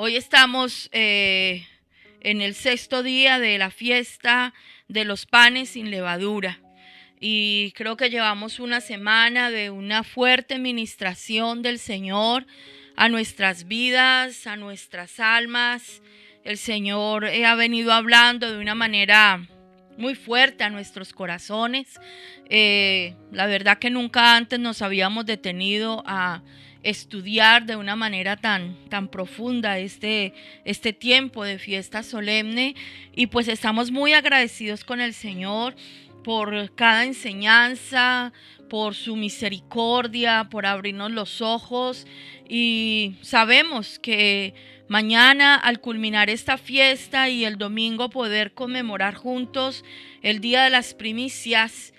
Hoy estamos en el 6º día de la fiesta de los panes sin levadura. Y creo que llevamos una semana de una fuerte ministración del Señor a nuestras vidas, a nuestras almas. El Señor ha venido hablando de una manera muy fuerte a nuestros corazones. La verdad que nunca antes nos habíamos detenido a estudiar de una manera tan profunda este tiempo de fiesta solemne, y pues estamos muy agradecidos con el Señor por cada enseñanza, por su misericordia, por abrirnos los ojos, y sabemos que mañana, al culminar esta fiesta y el domingo poder conmemorar juntos el Día de las Primicias,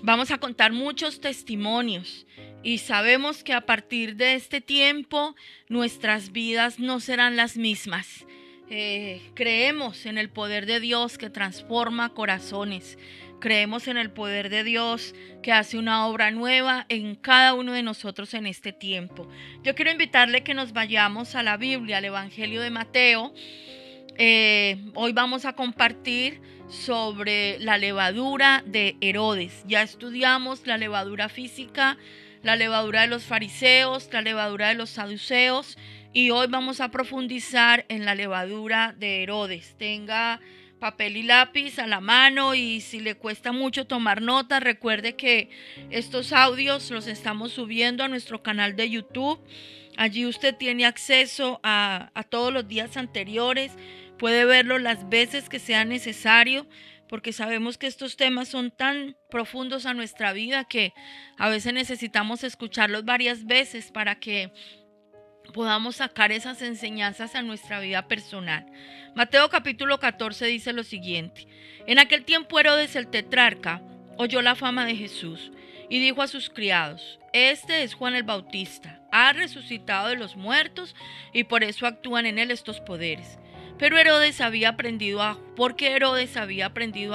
vamos a contar muchos testimonios, y sabemos que a partir de este tiempo nuestras vidas no serán las mismas. Creemos en el poder de Dios que transforma corazones. Creemos en el poder de Dios que hace una obra nueva en cada uno de nosotros en este tiempo. Yo quiero invitarle que nos vayamos a la Biblia, al Evangelio de Mateo. Hoy vamos a compartir sobre la levadura de Herodes. Ya estudiamos la levadura física, la levadura de los fariseos, la levadura de los saduceos, y hoy vamos a profundizar en la levadura de Herodes. Tenga papel y lápiz a la mano, y si le cuesta mucho tomar notas, recuerde que estos audios los estamos subiendo a nuestro canal de YouTube. Allí usted tiene acceso a todos los días anteriores, puede verlo las veces que sea necesario, porque sabemos que estos temas son tan profundos a nuestra vida que a veces necesitamos escucharlos varias veces para que podamos sacar esas enseñanzas a nuestra vida personal. Mateo capítulo 14 dice lo siguiente: en aquel tiempo Herodes el tetrarca oyó la fama de Jesús y dijo a sus criados: este es Juan el Bautista, ha resucitado de los muertos y por eso actúan en él estos poderes. Pero Herodes había prendido a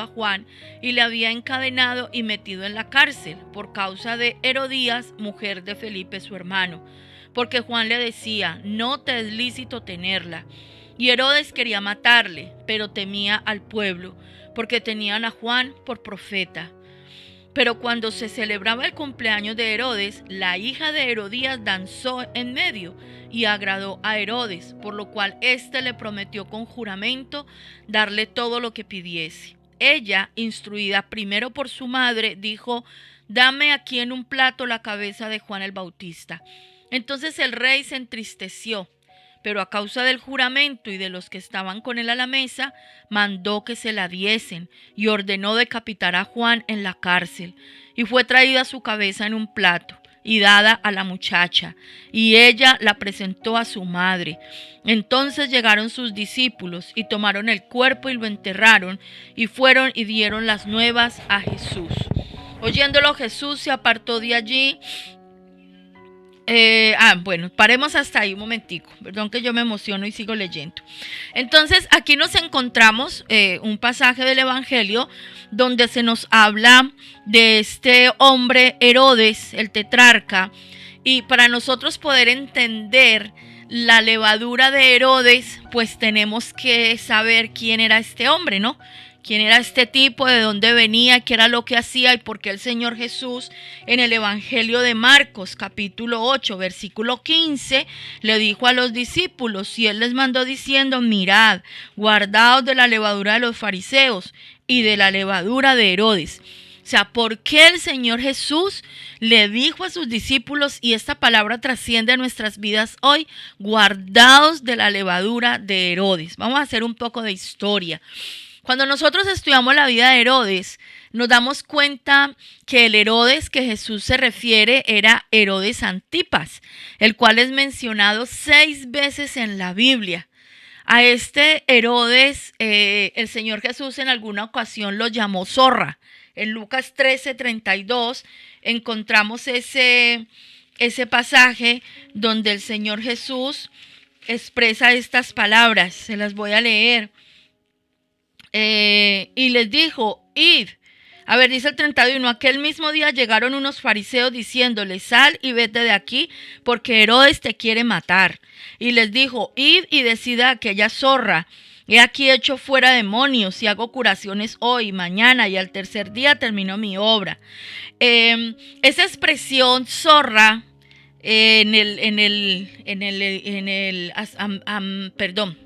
Juan y le había encadenado y metido en la cárcel por causa de Herodías, mujer de Felipe su hermano, porque Juan le decía: no te es lícito tenerla. Y Herodes quería matarle, pero temía al pueblo, porque tenían a Juan por profeta. Pero cuando se celebraba el cumpleaños de Herodes, la hija de Herodías danzó en medio y agradó a Herodes, por lo cual éste le prometió con juramento darle todo lo que pidiese. Ella, instruida primero por su madre, dijo: dame aquí en un plato la cabeza de Juan el Bautista. Entonces el rey se entristeció, pero a causa del juramento y de los que estaban con él a la mesa, mandó que se la diesen y ordenó decapitar a Juan en la cárcel. Y fue traída su cabeza en un plato y dada a la muchacha, y ella la presentó a su madre. Entonces llegaron sus discípulos y tomaron el cuerpo y lo enterraron, y fueron y dieron las nuevas a Jesús. Oyéndolo, Jesús se apartó de allí. Paremos hasta ahí un momentico, perdón que yo me emociono y sigo leyendo. Entonces aquí nos encontramos un pasaje del Evangelio donde se nos habla de este hombre Herodes, el tetrarca, y para nosotros poder entender la levadura de Herodes, pues tenemos que saber quién era este hombre, ¿no? ¿Quién era este tipo? ¿De dónde venía? ¿Qué era lo que hacía? ¿Y por qué el Señor Jesús en el Evangelio de Marcos capítulo 8 versículo 15 le dijo a los discípulos, y él les mandó diciendo: mirad, guardaos de la levadura de los fariseos y de la levadura de Herodes? O sea, ¿por qué el Señor Jesús le dijo a sus discípulos, y esta palabra trasciende a nuestras vidas hoy: guardaos de la levadura de Herodes? Vamos a hacer un poco de historia. Cuando nosotros estudiamos la vida de Herodes, nos damos cuenta que el Herodes que Jesús se refiere era Herodes Antipas, el cual es mencionado 6 veces en la Biblia. A este Herodes, el Señor Jesús en alguna ocasión lo llamó zorra. En Lucas 13:32 encontramos ese pasaje donde el Señor Jesús expresa estas palabras. Se las voy a leer. Y les dijo: id A ver, dice el 31, aquel mismo día llegaron unos fariseos diciéndole, sal y vete de aquí, porque Herodes te quiere matar. Y les dijo, id y decida a aquella zorra, he aquí hecho fuera demonios y hago curaciones hoy, mañana y al tercer día terminó mi obra. Esa expresión zorra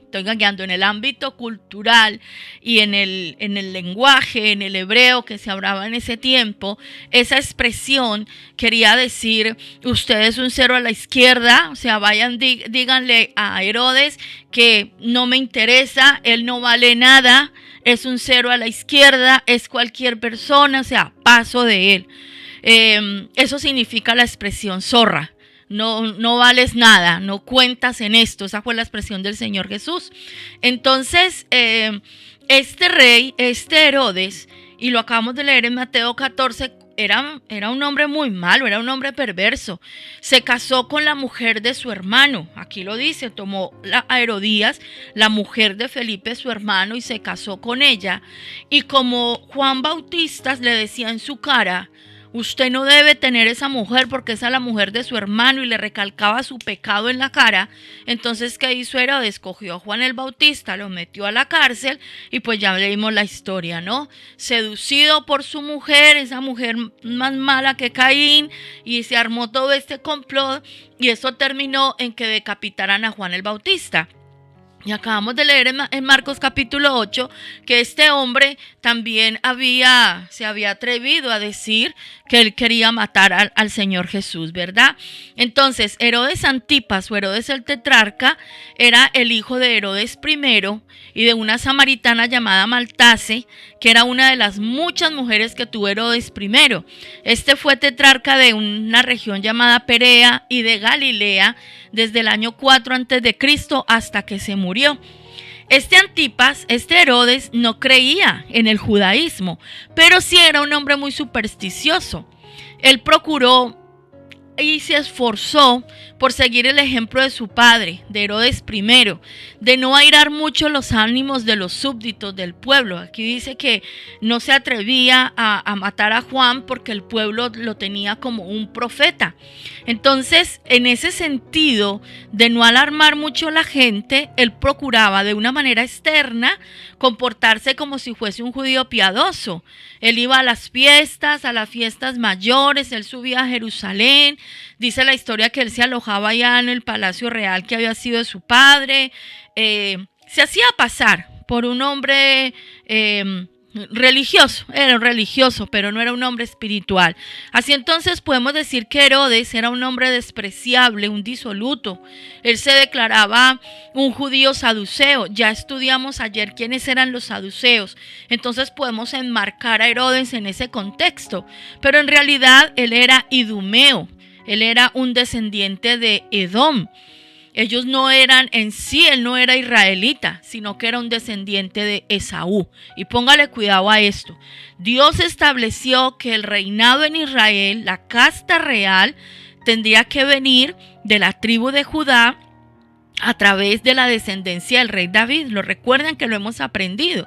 estoy gagueando, en el ámbito cultural y en el lenguaje, en el hebreo que se hablaba en ese tiempo, esa expresión quería decir, usted es un cero a la izquierda, o sea, vayan, díganle a Herodes que no me interesa, él no vale nada, es un cero a la izquierda, es cualquier persona, o sea, paso de él. Eso significa la expresión zorra. No vales nada, no cuentas en esto. Esa fue la expresión del Señor Jesús. Entonces, este rey, este Herodes, y lo acabamos de leer en Mateo 14, era un hombre muy malo, era un hombre perverso. Se casó con la mujer de su hermano, aquí lo dice, tomó a Herodías, la mujer de Felipe, su hermano, y se casó con ella. Y como Juan Bautista le decía en su cara, usted no debe tener esa mujer porque esa es la mujer de su hermano, y le recalcaba su pecado en la cara. Entonces, ¿qué hizo Herodes? Cogió a Juan el Bautista, lo metió a la cárcel y pues ya leímos la historia, ¿no? Seducido por su mujer, esa mujer más mala que Caín, y se armó todo este complot y eso terminó en que decapitaran a Juan el Bautista. Y acabamos de leer en Marcos capítulo 8 que este hombre también se había atrevido a decir que él quería matar al Señor Jesús, ¿verdad? Entonces, Herodes Antipas o Herodes el tetrarca era el hijo de Herodes I y de una samaritana llamada Maltase, que era una de las muchas mujeres que tuvo Herodes I. Este fue tetrarca de una región llamada Perea y de Galilea desde el año 4 a.C. hasta que se murió. Este Antipas, este Herodes, no creía en el judaísmo, pero sí era un hombre muy supersticioso. Él procuró y se esforzó por seguir el ejemplo de su padre, de Herodes I, de no airar mucho los ánimos de los súbditos del pueblo. Aquí dice que no se atrevía a matar a Juan porque el pueblo lo tenía como un profeta. Entonces, en ese sentido de no alarmar mucho a la gente, él procuraba de una manera externa comportarse como si fuese un judío piadoso. Él iba a las fiestas mayores, él subía a Jerusalén. Dice la historia que él se alojaba allá en el palacio real que había sido de su padre. Se hacía pasar por un hombre religioso, era un religioso, pero no era un hombre espiritual. Así entonces podemos decir que Herodes era un hombre despreciable, un disoluto. Él se declaraba un judío saduceo. Ya estudiamos ayer quiénes eran los saduceos. Entonces podemos enmarcar a Herodes en ese contexto. Pero en realidad él era idumeo. Él era un descendiente de Edom. Ellos no eran en sí, él no era israelita, sino que era un descendiente de Esaú. Y póngale cuidado a esto. Dios estableció que el reinado en Israel, la casta real, tendría que venir de la tribu de Judá a través de la descendencia del rey David. Lo recuerdan que lo hemos aprendido.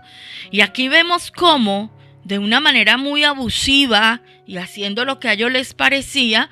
Y aquí vemos cómo, de una manera muy abusiva y haciendo lo que a ellos les parecía,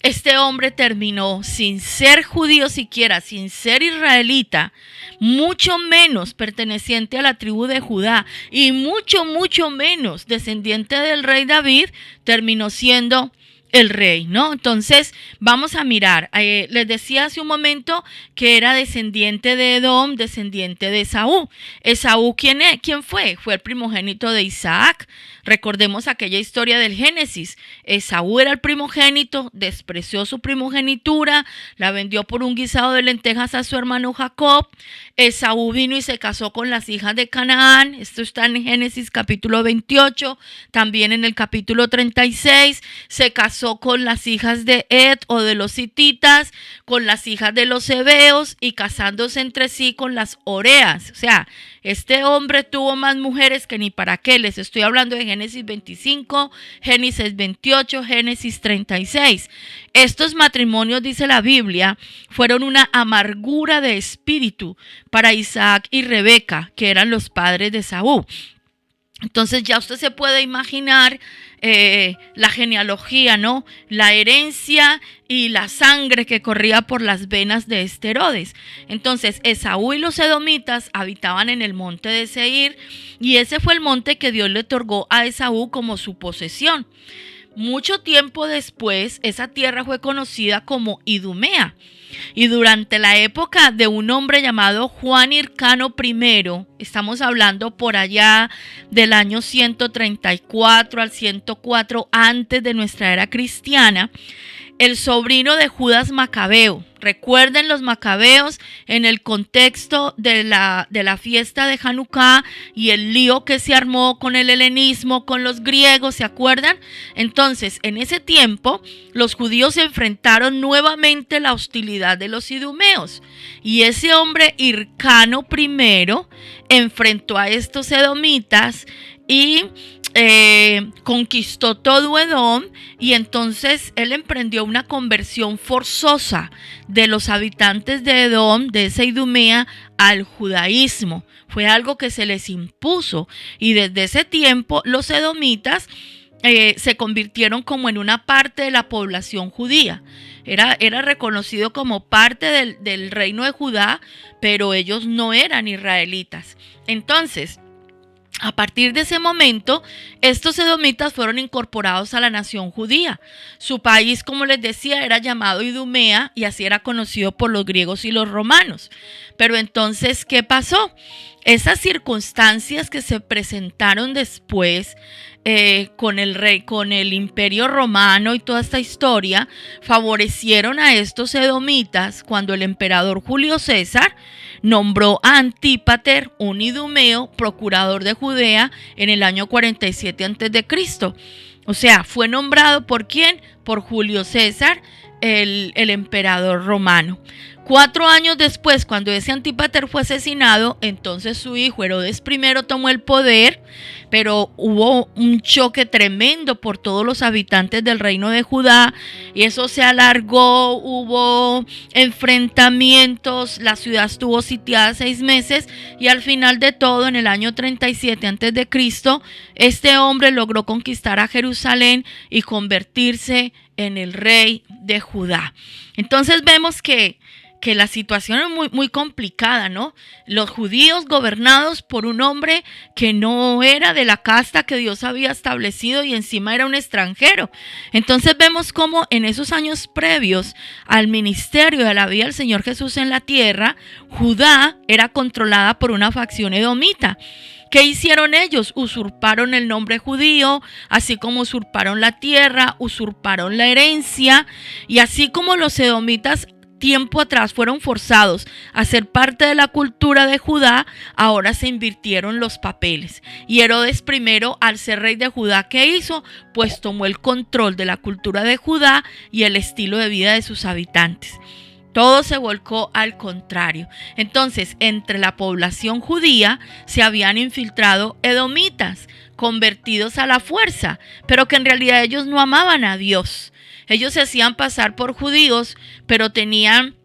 este hombre terminó sin ser judío siquiera, sin ser israelita, mucho menos perteneciente a la tribu de Judá y mucho menos descendiente del rey David, terminó siendo el rey, ¿no? Entonces vamos a mirar, les decía hace un momento que era descendiente de Edom, descendiente de Esaú. ¿Esaú quién fue? Fue el primogénito de Isaac. Recordemos aquella historia del Génesis. Esaú era el primogénito, despreció su primogenitura, la vendió por un guisado de lentejas a su hermano Jacob. Esaú vino y se casó con las hijas de Canaán. Esto está en Génesis capítulo 28, también en el capítulo 36. Se casó con las hijas de Ed o de los hititas, con las hijas de los heveos y casándose entre sí con las oreas. O sea, este hombre tuvo más mujeres que ni para qué. Les estoy hablando de Génesis 25, Génesis 28, Génesis 36. Estos matrimonios, dice la Biblia, fueron una amargura de espíritu para Isaac y Rebeca, que eran los padres de Esaú. Entonces ya usted se puede imaginar la genealogía, ¿no? La herencia y la sangre que corría por las venas de este Herodes. Entonces Esaú y los edomitas habitaban en el monte de Seir, y ese fue el monte que Dios le otorgó a Esaú como su posesión. Mucho tiempo después, esa tierra fue conocida como Idumea. Y durante la época de un hombre llamado Juan Hircano I, estamos hablando por allá del año 134 al 104 antes de nuestra era cristiana, el sobrino de Judas Macabeo. Recuerden los macabeos en el contexto de la fiesta de Hanukkah y el lío que se armó con el helenismo, con los griegos, ¿se acuerdan? Entonces, en ese tiempo, los judíos enfrentaron nuevamente la hostilidad de los idumeos. Y ese hombre Hircano I enfrentó a estos edomitas y conquistó todo Edom, y entonces él emprendió una conversión forzosa de los habitantes de Edom, de esa Idumea, al judaísmo. Fue algo que se les impuso, y desde ese tiempo los edomitas se convirtieron como en una parte de la población judía. Era reconocido como parte del reino de Judá, pero ellos no eran israelitas. Entonces, a partir de ese momento, estos edomitas fueron incorporados a la nación judía. Su país, como les decía, era llamado Idumea, y así era conocido por los griegos y los romanos. Pero entonces, ¿qué pasó? Esas circunstancias que se presentaron después con el Imperio Romano y toda esta historia, favorecieron a estos edomitas cuando el emperador Julio César nombró a Antípater, un idumeo, procurador de Judea en el año 47 a.C. O sea, fue nombrado ¿por quién? Por Julio César, el emperador romano. 4 años después, cuando ese Antípater fue asesinado, entonces su hijo Herodes I tomó el poder, pero hubo un choque tremendo por todos los habitantes del reino de Judá, y eso se alargó, hubo enfrentamientos, la ciudad estuvo sitiada 6 meses, y al final de todo, en el año 37 a.C., este hombre logró conquistar a Jerusalén y convertirse en el rey de Judá. Entonces vemos que la situación es muy, muy complicada, ¿no? Los judíos gobernados por un hombre que no era de la casta que Dios había establecido, y encima era un extranjero. Entonces vemos cómo en esos años previos al ministerio de la vida del Señor Jesús en la tierra, Judá era controlada por una facción edomita. ¿Qué hicieron ellos? Usurparon el nombre judío, así como usurparon la tierra, usurparon la herencia, y así como los edomitas tiempo atrás fueron forzados a ser parte de la cultura de Judá, ahora se invirtieron los papeles. Y Herodes I, al ser rey de Judá, ¿qué hizo? Pues tomó el control de la cultura de Judá y el estilo de vida de sus habitantes. Todo se volcó al contrario. Entonces, entre la población judía se habían infiltrado edomitas, convertidos a la fuerza, pero que en realidad ellos no amaban a Dios. Ellos se hacían pasar por judíos, pero tenían,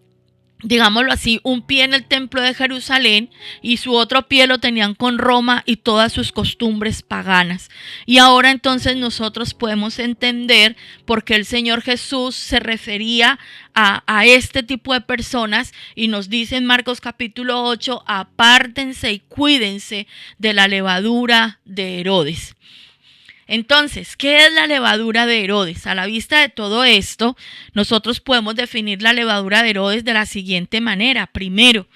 digámoslo así, un pie en el templo de Jerusalén, y su otro pie lo tenían con Roma y todas sus costumbres paganas. Y ahora entonces nosotros podemos entender por qué el Señor Jesús se refería a este tipo de personas, y nos dice en Marcos capítulo 8, apártense y cuídense de la levadura de Herodes. Entonces, ¿qué es la levadura de Herodes? A la vista de todo esto, nosotros podemos definir la levadura de Herodes de la siguiente manera. Primero,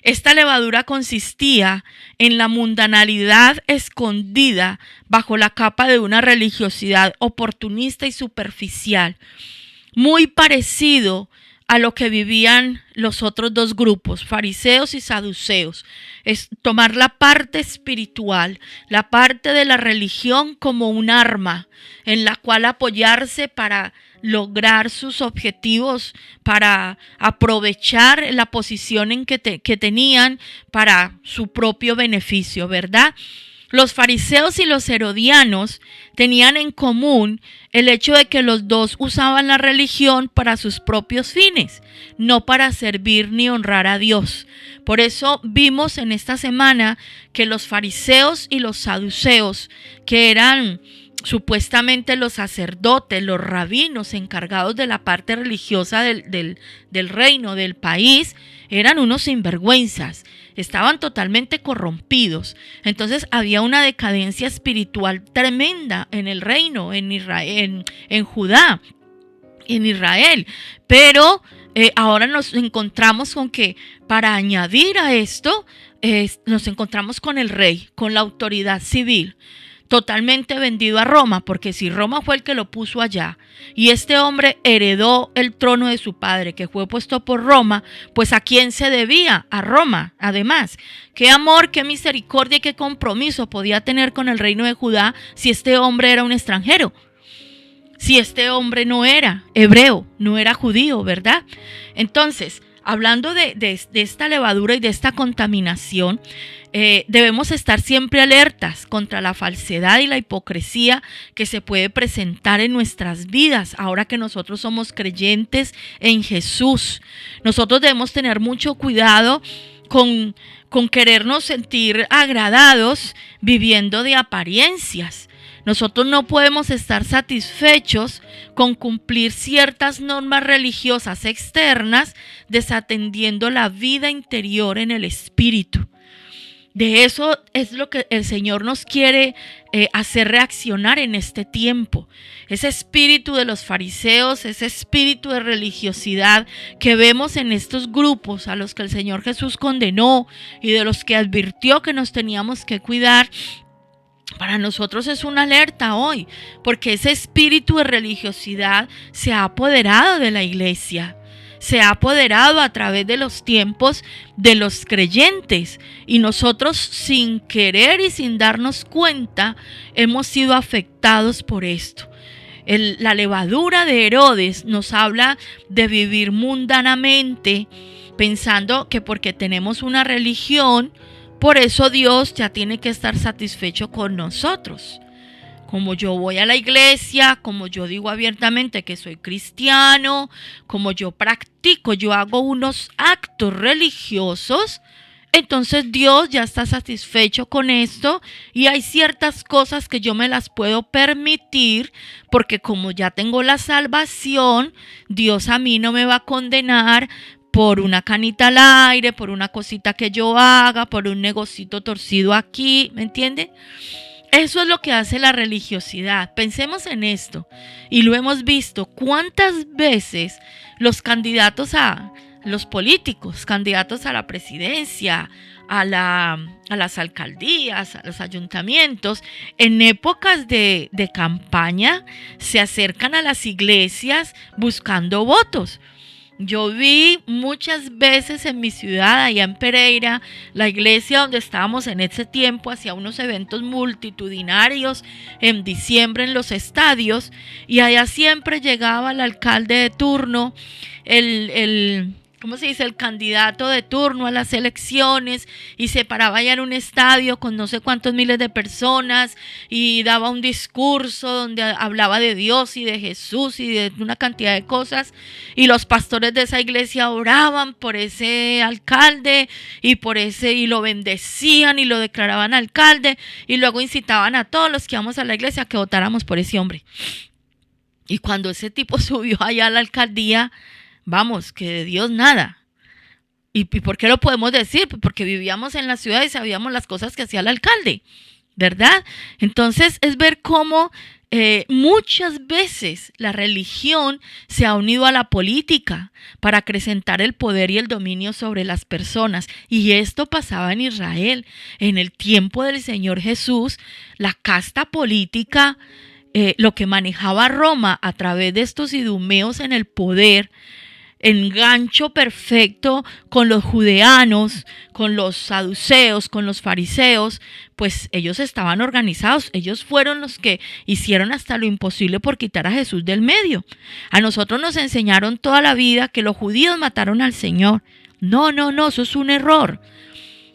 esta levadura consistía en la mundanalidad escondida bajo la capa de una religiosidad oportunista y superficial, muy parecido a lo que vivían los otros dos grupos, fariseos y saduceos. Es tomar la parte espiritual, la parte de la religión, como un arma en la cual apoyarse para lograr sus objetivos, para aprovechar la posición que tenían para su propio beneficio, ¿verdad? Los fariseos y los herodianos tenían en común el hecho de que los dos usaban la religión para sus propios fines, no para servir ni honrar a Dios. Por eso vimos en esta semana que los fariseos y los saduceos, que eran supuestamente los sacerdotes, los rabinos encargados de la parte religiosa del reino, del país, eran unos sinvergüenzas, estaban totalmente corrompidos. Entonces había una decadencia espiritual tremenda en el reino, en Israel, en Judá, en Israel. Pero ahora nos encontramos con que para añadir a esto, nos encontramos con el rey, con la autoridad civil, totalmente vendido a Roma, porque si Roma fue el que lo puso allá y este hombre heredó el trono de su padre que fue puesto por Roma, pues ¿a quién se debía? A Roma. Además, qué amor, qué misericordia y qué compromiso podía tener con el reino de Judá si este hombre era un extranjero, si este hombre no era hebreo, no era judío, ¿verdad? Entonces, hablando de esta levadura y de esta contaminación, debemos estar siempre alertas contra la falsedad y la hipocresía que se puede presentar en nuestras vidas ahora que nosotros somos creyentes en Jesús. Nosotros debemos tener mucho cuidado con querernos sentir agradados viviendo de apariencias. Nosotros no podemos estar satisfechos con cumplir ciertas normas religiosas externas, desatendiendo la vida interior en el espíritu. De eso es lo que el Señor nos quiere hacer reaccionar en este tiempo. Ese espíritu de los fariseos, ese espíritu de religiosidad que vemos en estos grupos a los que el Señor Jesús condenó y de los que advirtió que nos teníamos que cuidar, para nosotros es una alerta hoy, porque ese espíritu de religiosidad se ha apoderado de la iglesia. Se ha apoderado a través de los tiempos de los creyentes y nosotros sin querer y sin darnos cuenta hemos sido afectados por esto. La levadura de Herodes nos habla de vivir mundanamente, pensando que porque tenemos una religión, por eso Dios ya tiene que estar satisfecho con nosotros. Como yo voy a la iglesia, como yo digo abiertamente que soy cristiano, como yo practico, yo hago unos actos religiosos, entonces Dios ya está satisfecho con esto y hay ciertas cosas que yo me las puedo permitir porque como ya tengo la salvación, Dios a mí no me va a condenar por una canita al aire, por una cosita que yo haga, por un negocito torcido aquí, ¿me entiende? Eso es lo que hace la religiosidad. Pensemos en esto. Y lo hemos visto. ¿Cuántas veces los candidatos los políticos, candidatos a la presidencia, a las alcaldías, a los ayuntamientos, en épocas de campaña, se acercan a las iglesias buscando votos? Yo vi muchas veces en mi ciudad, allá en Pereira, la iglesia donde estábamos en ese tiempo, hacía unos eventos multitudinarios en diciembre en los estadios, y allá siempre llegaba el alcalde de turno, ¿cómo se dice? El candidato de turno a las elecciones, y se paraba allá en un estadio con no sé cuántos miles de personas y daba un discurso donde hablaba de Dios y de Jesús y de una cantidad de cosas, y los pastores de esa iglesia oraban por ese alcalde y lo bendecían y lo declaraban alcalde, y luego incitaban a todos los que íbamos a la iglesia a que votáramos por ese hombre. Y cuando ese tipo subió allá a la alcaldía, vamos, que de Dios nada. ¿Y por qué lo podemos decir? Porque vivíamos en la ciudad y sabíamos las cosas que hacía el alcalde, ¿verdad? Entonces es ver cómo muchas veces la religión se ha unido a la política para acrecentar el poder y el dominio sobre las personas. Y esto pasaba en Israel. En el tiempo del Señor Jesús, la casta política, lo que manejaba Roma a través de estos idumeos en el poder, engancho perfecto con los judeanos, con los saduceos, con los fariseos, pues ellos estaban organizados. Ellos fueron los que hicieron hasta lo imposible por quitar a Jesús del medio. A nosotros nos enseñaron toda la vida que los judíos mataron al Señor. No, eso es un error.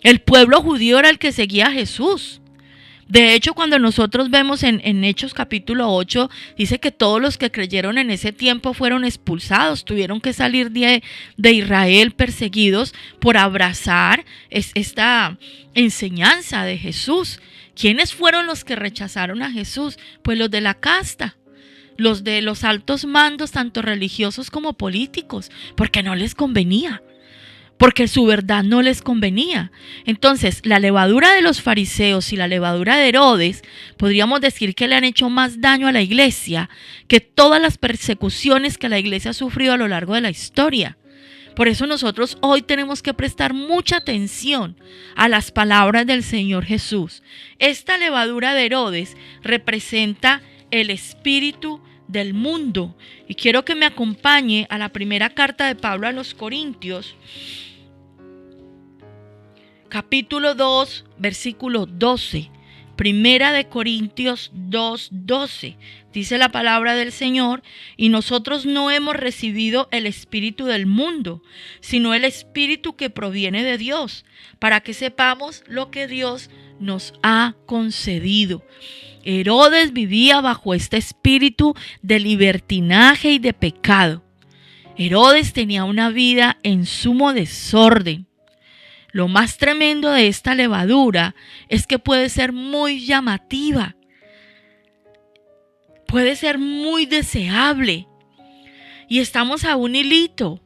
El pueblo judío era el que seguía a Jesús. De hecho, cuando nosotros vemos en Hechos capítulo 8, dice que todos los que creyeron en ese tiempo fueron expulsados, tuvieron que salir de Israel perseguidos por abrazar esta enseñanza de Jesús. ¿Quiénes fueron los que rechazaron a Jesús? Pues los de la casta, los de los altos mandos, tanto religiosos como políticos, porque no les convenía. Porque su verdad no les convenía. Entonces, la levadura de los fariseos y la levadura de Herodes, podríamos decir que le han hecho más daño a la iglesia que todas las persecuciones que la iglesia ha sufrido a lo largo de la historia. Por eso nosotros hoy tenemos que prestar mucha atención a las palabras del Señor Jesús. Esta levadura de Herodes representa el espíritu del mundo. Y quiero que me acompañe a la primera carta de Pablo a los Corintios, capítulo 2, versículo 12. Primera de Corintios 2:12. Dice la palabra del Señor: y nosotros no hemos recibido el espíritu del mundo, sino el espíritu que proviene de Dios, para que sepamos lo que Dios nos ha concedido. Herodes vivía bajo este espíritu de libertinaje y de pecado. Herodes tenía una vida en sumo desorden. Lo más tremendo de esta levadura es que puede ser muy llamativa, puede ser muy deseable, y estamos a un hilito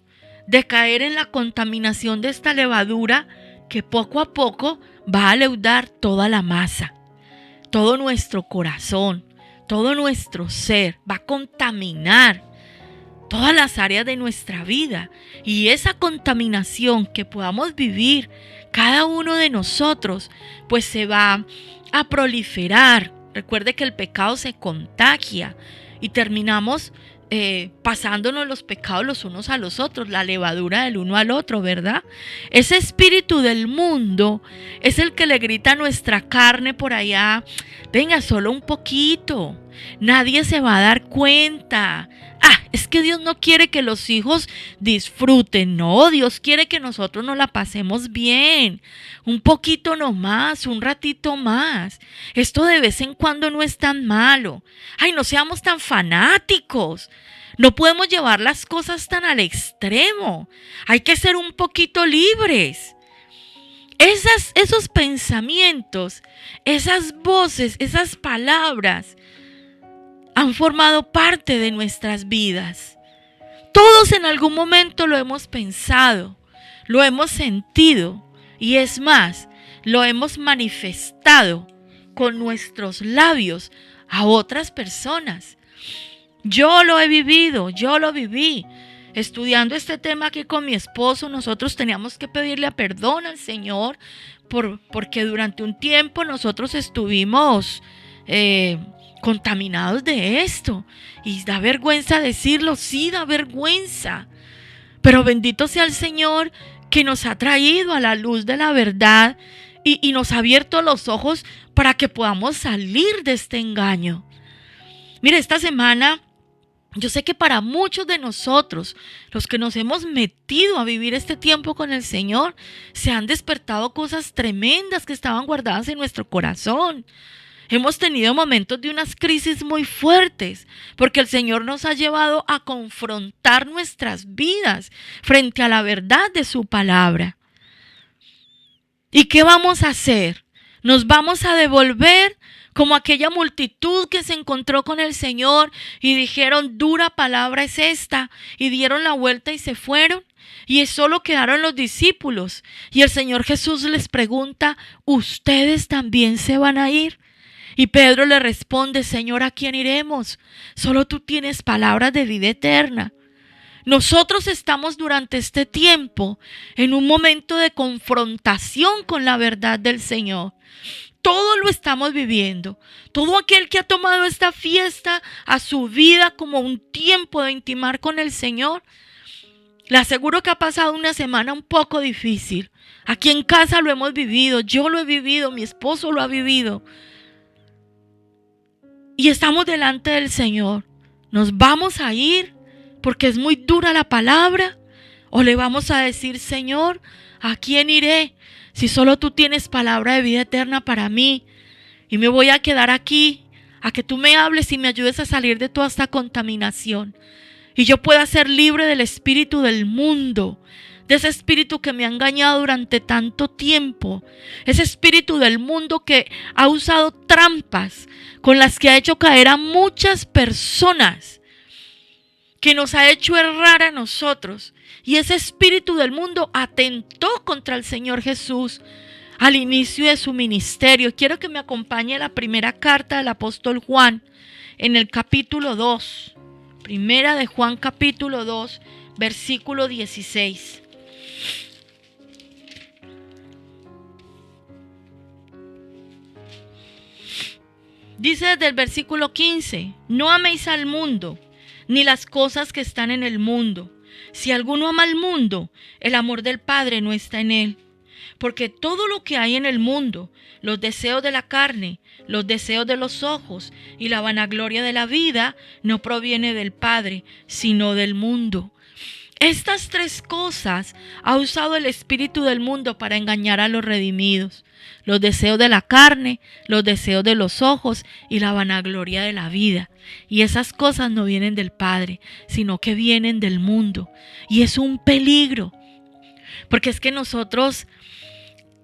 de caer en la contaminación de esta levadura que poco a poco va a leudar toda la masa, todo nuestro corazón, todo nuestro ser, va a contaminar todas las áreas de nuestra vida. Y esa contaminación que podamos vivir cada uno de nosotros, pues se va a proliferar. Recuerde que el pecado se contagia y terminamos pasándonos los pecados los unos a los otros, la levadura del uno al otro, ¿verdad? Ese espíritu del mundo es el que le grita a nuestra carne por allá: venga, solo un poquito, nadie se va a dar cuenta. Es que Dios no quiere que los hijos disfruten. No, Dios quiere que nosotros nos la pasemos bien. Un poquito nomás, un ratito más. Esto de vez en cuando no es tan malo. No seamos tan fanáticos. No podemos llevar las cosas tan al extremo. Hay que ser un poquito libres. Esos pensamientos, esas voces, esas palabras han formado parte de nuestras vidas. Todos en algún momento lo hemos pensado, lo hemos sentido, y es más, lo hemos manifestado con nuestros labios a otras personas. Yo lo he vivido, yo lo viví. Estudiando este tema aquí con mi esposo, nosotros teníamos que pedirle perdón al Señor porque durante un tiempo nosotros estuvimos contaminados de esto. Y da vergüenza decirlo, sí, da vergüenza. Pero bendito sea el Señor que nos ha traído a la luz de la verdad y nos ha abierto los ojos para que podamos salir de este engaño. Mire, esta semana yo sé que para muchos de nosotros, los que nos hemos metido a vivir este tiempo con el Señor, se han despertado cosas tremendas que estaban guardadas en nuestro corazón. Hemos tenido momentos de unas crisis muy fuertes, porque el Señor nos ha llevado a confrontar nuestras vidas frente a la verdad de su palabra. ¿Y qué vamos a hacer? ¿Nos vamos a devolver como aquella multitud que se encontró con el Señor y dijeron: dura palabra es esta, y dieron la vuelta y se fueron? Y solo quedaron los discípulos. Y el Señor Jesús les pregunta: ¿ustedes también se van a ir? Y Pedro le responde: Señor, ¿a quién iremos? Solo tú tienes palabras de vida eterna. Nosotros estamos durante este tiempo en un momento de confrontación con la verdad del Señor. Todo lo estamos viviendo. Todo aquel que ha tomado esta fiesta a su vida como un tiempo de intimar con el Señor, le aseguro que ha pasado una semana un poco difícil. Aquí en casa lo hemos vivido, yo lo he vivido, mi esposo lo ha vivido. Y estamos delante del Señor. ¿Nos vamos a ir porque es muy dura la palabra? ¿O le vamos a decir: Señor, ¿a quién iré si solo tú tienes palabra de vida eterna para mí? y me voy a quedar aquí a que tú me hables y me ayudes a salir de toda esta contaminación y yo pueda ser libre del espíritu del mundo, de ese espíritu que me ha engañado durante tanto tiempo, ese espíritu del mundo que ha usado trampas con las que ha hecho caer a muchas personas, que nos ha hecho errar a nosotros. Y ese espíritu del mundo atentó contra el Señor Jesús al inicio de su ministerio. Quiero que me acompañe la primera carta del apóstol Juan en el capítulo 2. Primera de Juan capítulo 2, versículo 16. Dice desde el versículo 15: no améis al mundo, ni las cosas que están en el mundo. Si alguno ama al mundo, el amor del Padre no está en él. Porque todo lo que hay en el mundo, los deseos de la carne, los deseos de los ojos y la vanagloria de la vida, no proviene del Padre, sino del mundo. Estas tres cosas ha usado el espíritu del mundo para engañar a los redimidos: los deseos de la carne, los deseos de los ojos y la vanagloria de la vida. Y esas cosas no vienen del Padre, sino que vienen del mundo. Y es un peligro, porque es que nosotros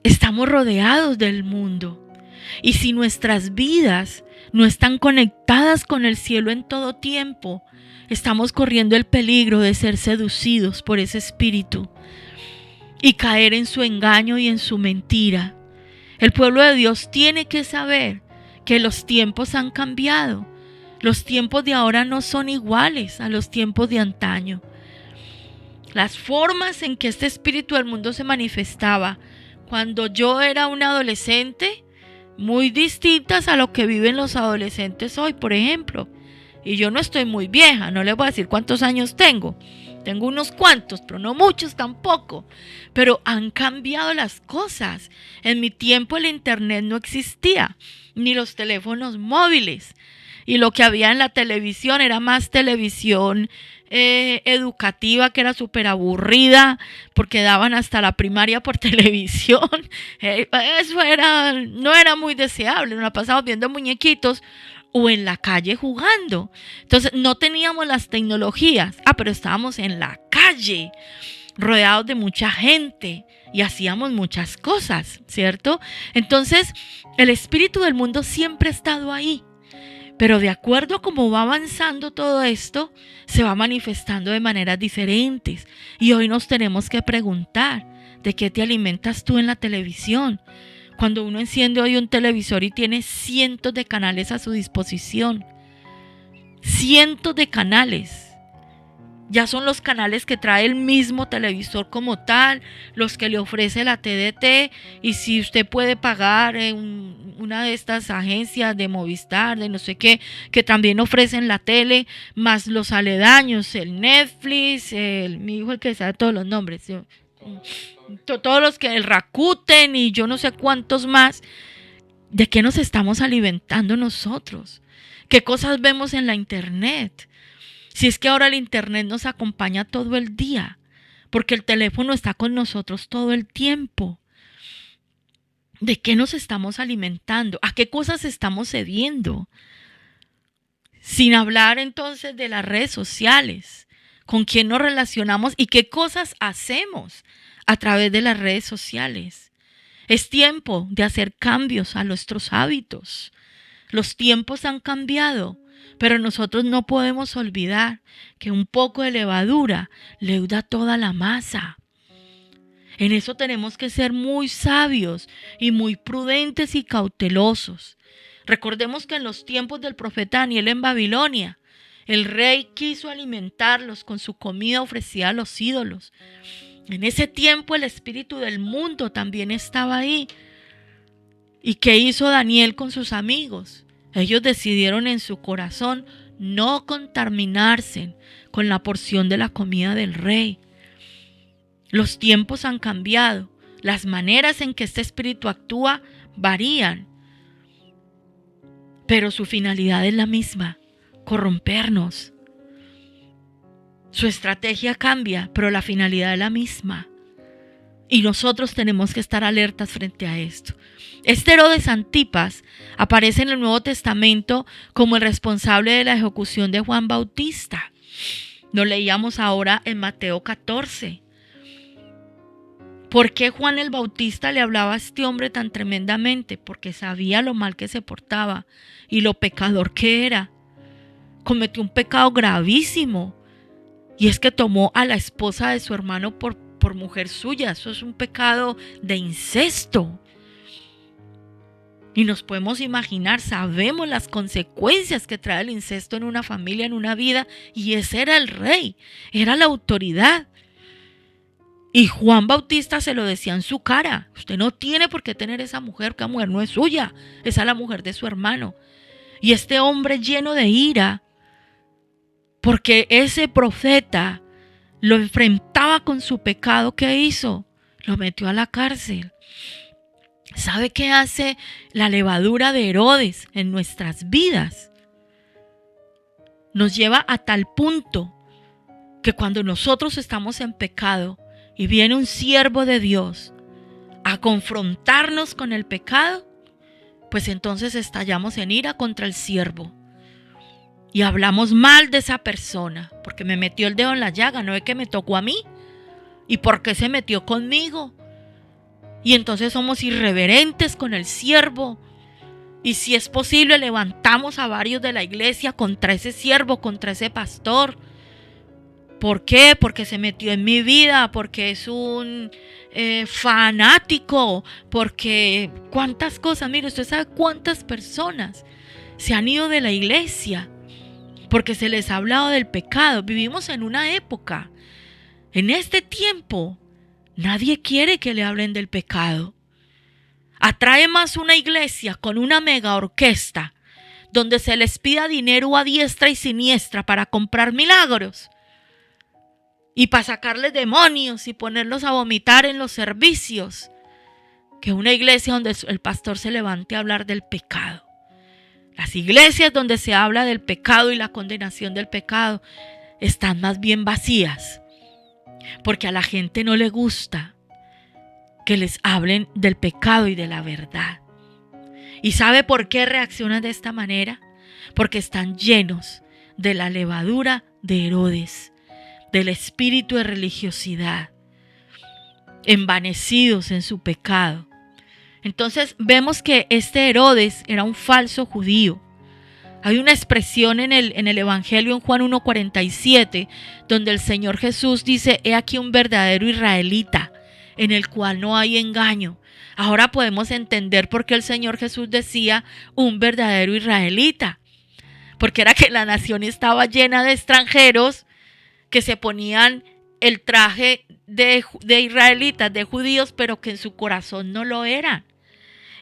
estamos rodeados del mundo. Y si nuestras vidas no están conectadas con el cielo en todo tiempo, estamos corriendo el peligro de ser seducidos por ese espíritu y caer en su engaño y en su mentira. El pueblo de Dios tiene que saber que los tiempos han cambiado. Los tiempos de ahora no son iguales a los tiempos de antaño. Las formas en que este espíritu del mundo se manifestaba cuando yo era un adolescente, muy distintas a lo que viven los adolescentes hoy, por ejemplo. Y yo no estoy muy vieja, no les voy a decir cuántos años tengo. Tengo unos cuantos, pero no muchos tampoco. Pero han cambiado las cosas. En mi tiempo el internet no existía, ni los teléfonos móviles. Y lo que había en la televisión era más televisión educativa, que era súper aburrida, porque daban hasta la primaria por televisión. Eso no era muy deseable. Nos la pasábamos viendo muñequitos o en la calle jugando. Entonces no teníamos las tecnologías, pero estábamos en la calle, rodeados de mucha gente y hacíamos muchas cosas, ¿cierto? Entonces el espíritu del mundo siempre ha estado ahí, pero de acuerdo a cómo va avanzando todo esto, se va manifestando de maneras diferentes. Y hoy nos tenemos que preguntar: ¿de qué te alimentas tú en la televisión? Cuando uno enciende hoy un televisor y tiene cientos de canales a su disposición. Cientos de canales. Ya son los canales que trae el mismo televisor como tal, los que le ofrece la TDT. Y si usted puede pagar una de estas agencias de Movistar, de no sé qué, que también ofrecen la tele, más los aledaños, el Netflix, mi hijo el que sabe todos los nombres, todos los que, el Rakuten y yo no sé cuántos más. ¿De qué nos estamos alimentando nosotros? ¿Qué cosas vemos en la internet? Si es que ahora el internet nos acompaña todo el día, porque el teléfono está con nosotros todo el tiempo. ¿De qué nos estamos alimentando? ¿A qué cosas estamos cediendo? Sin hablar entonces de las redes sociales, con quién nos relacionamos y qué cosas hacemos a través de las redes sociales. Es tiempo de hacer cambios a nuestros hábitos. Los tiempos han cambiado, pero nosotros no podemos olvidar que un poco de levadura leuda toda la masa. En eso tenemos que ser muy sabios y muy prudentes y cautelosos. Recordemos que en los tiempos del profeta Daniel en Babilonia, el rey quiso alimentarlos con su comida ofrecida a los ídolos. En ese tiempo el espíritu del mundo también estaba ahí. ¿Y qué hizo Daniel con sus amigos? Ellos decidieron en su corazón no contaminarse con la porción de la comida del rey. Los tiempos han cambiado. Las maneras en que este espíritu actúa varían. Pero su finalidad es la misma: corrompernos. Su estrategia cambia, pero la finalidad es la misma. Y nosotros tenemos que estar alertas frente a esto. Este Herodes Antipas aparece en el Nuevo Testamento como el responsable de la ejecución de Juan Bautista. Lo leíamos ahora en Mateo 14. ¿Por qué Juan el Bautista le hablaba a este hombre tan tremendamente? Porque sabía lo mal que se portaba y lo pecador que era. Cometió un pecado gravísimo, y es que tomó a la esposa de su hermano por mujer suya. Eso es un pecado de incesto. Y nos podemos imaginar, sabemos las consecuencias que trae el incesto en una familia, en una vida, y ese era el rey, era la autoridad. Y Juan Bautista se lo decía en su cara: usted no tiene por qué tener esa mujer, que la mujer no es suya, esa es la mujer de su hermano. Y este hombre, lleno de ira, porque ese profeta lo enfrentaba con su pecado, ¿qué hizo? Lo metió a la cárcel. ¿Sabe qué hace la levadura de Herodes en nuestras vidas? Nos lleva a tal punto que cuando nosotros estamos en pecado y viene un siervo de Dios a confrontarnos con el pecado, pues entonces estallamos en ira contra el siervo y hablamos mal de esa persona, porque me metió el dedo en la llaga, no es que me tocó a mí, y por qué se metió conmigo. Y entonces somos irreverentes con el siervo, y si es posible levantamos a varios de la iglesia contra ese siervo, contra ese pastor. ¿Por qué? Porque se metió en mi vida, porque es un fanático, porque cuántas cosas. Mire, usted sabe cuántas personas se han ido de la iglesia porque se les ha hablado del pecado. Vivimos en una época, en este tiempo, nadie quiere que le hablen del pecado. Atrae más una iglesia con una mega orquesta donde se les pida dinero a diestra y siniestra para comprar milagros y para sacarles demonios y ponerlos a vomitar en los servicios, que una iglesia donde el pastor se levante a hablar del pecado. Las iglesias donde se habla del pecado y la condenación del pecado están más bien vacías, porque a la gente no le gusta que les hablen del pecado y de la verdad. ¿Y sabe por qué reaccionan de esta manera? Porque están llenos de la levadura de Herodes, del espíritu de religiosidad, envanecidos en su pecado. Entonces vemos que este Herodes era un falso judío. Hay una expresión en el Evangelio en Juan 1:47, donde el Señor Jesús dice: he aquí un verdadero israelita, en el cual no hay engaño. Ahora podemos entender por qué el Señor Jesús decía un verdadero israelita, porque era que la nación estaba llena de extranjeros que se ponían el traje de israelitas, de judíos, pero que en su corazón no lo eran.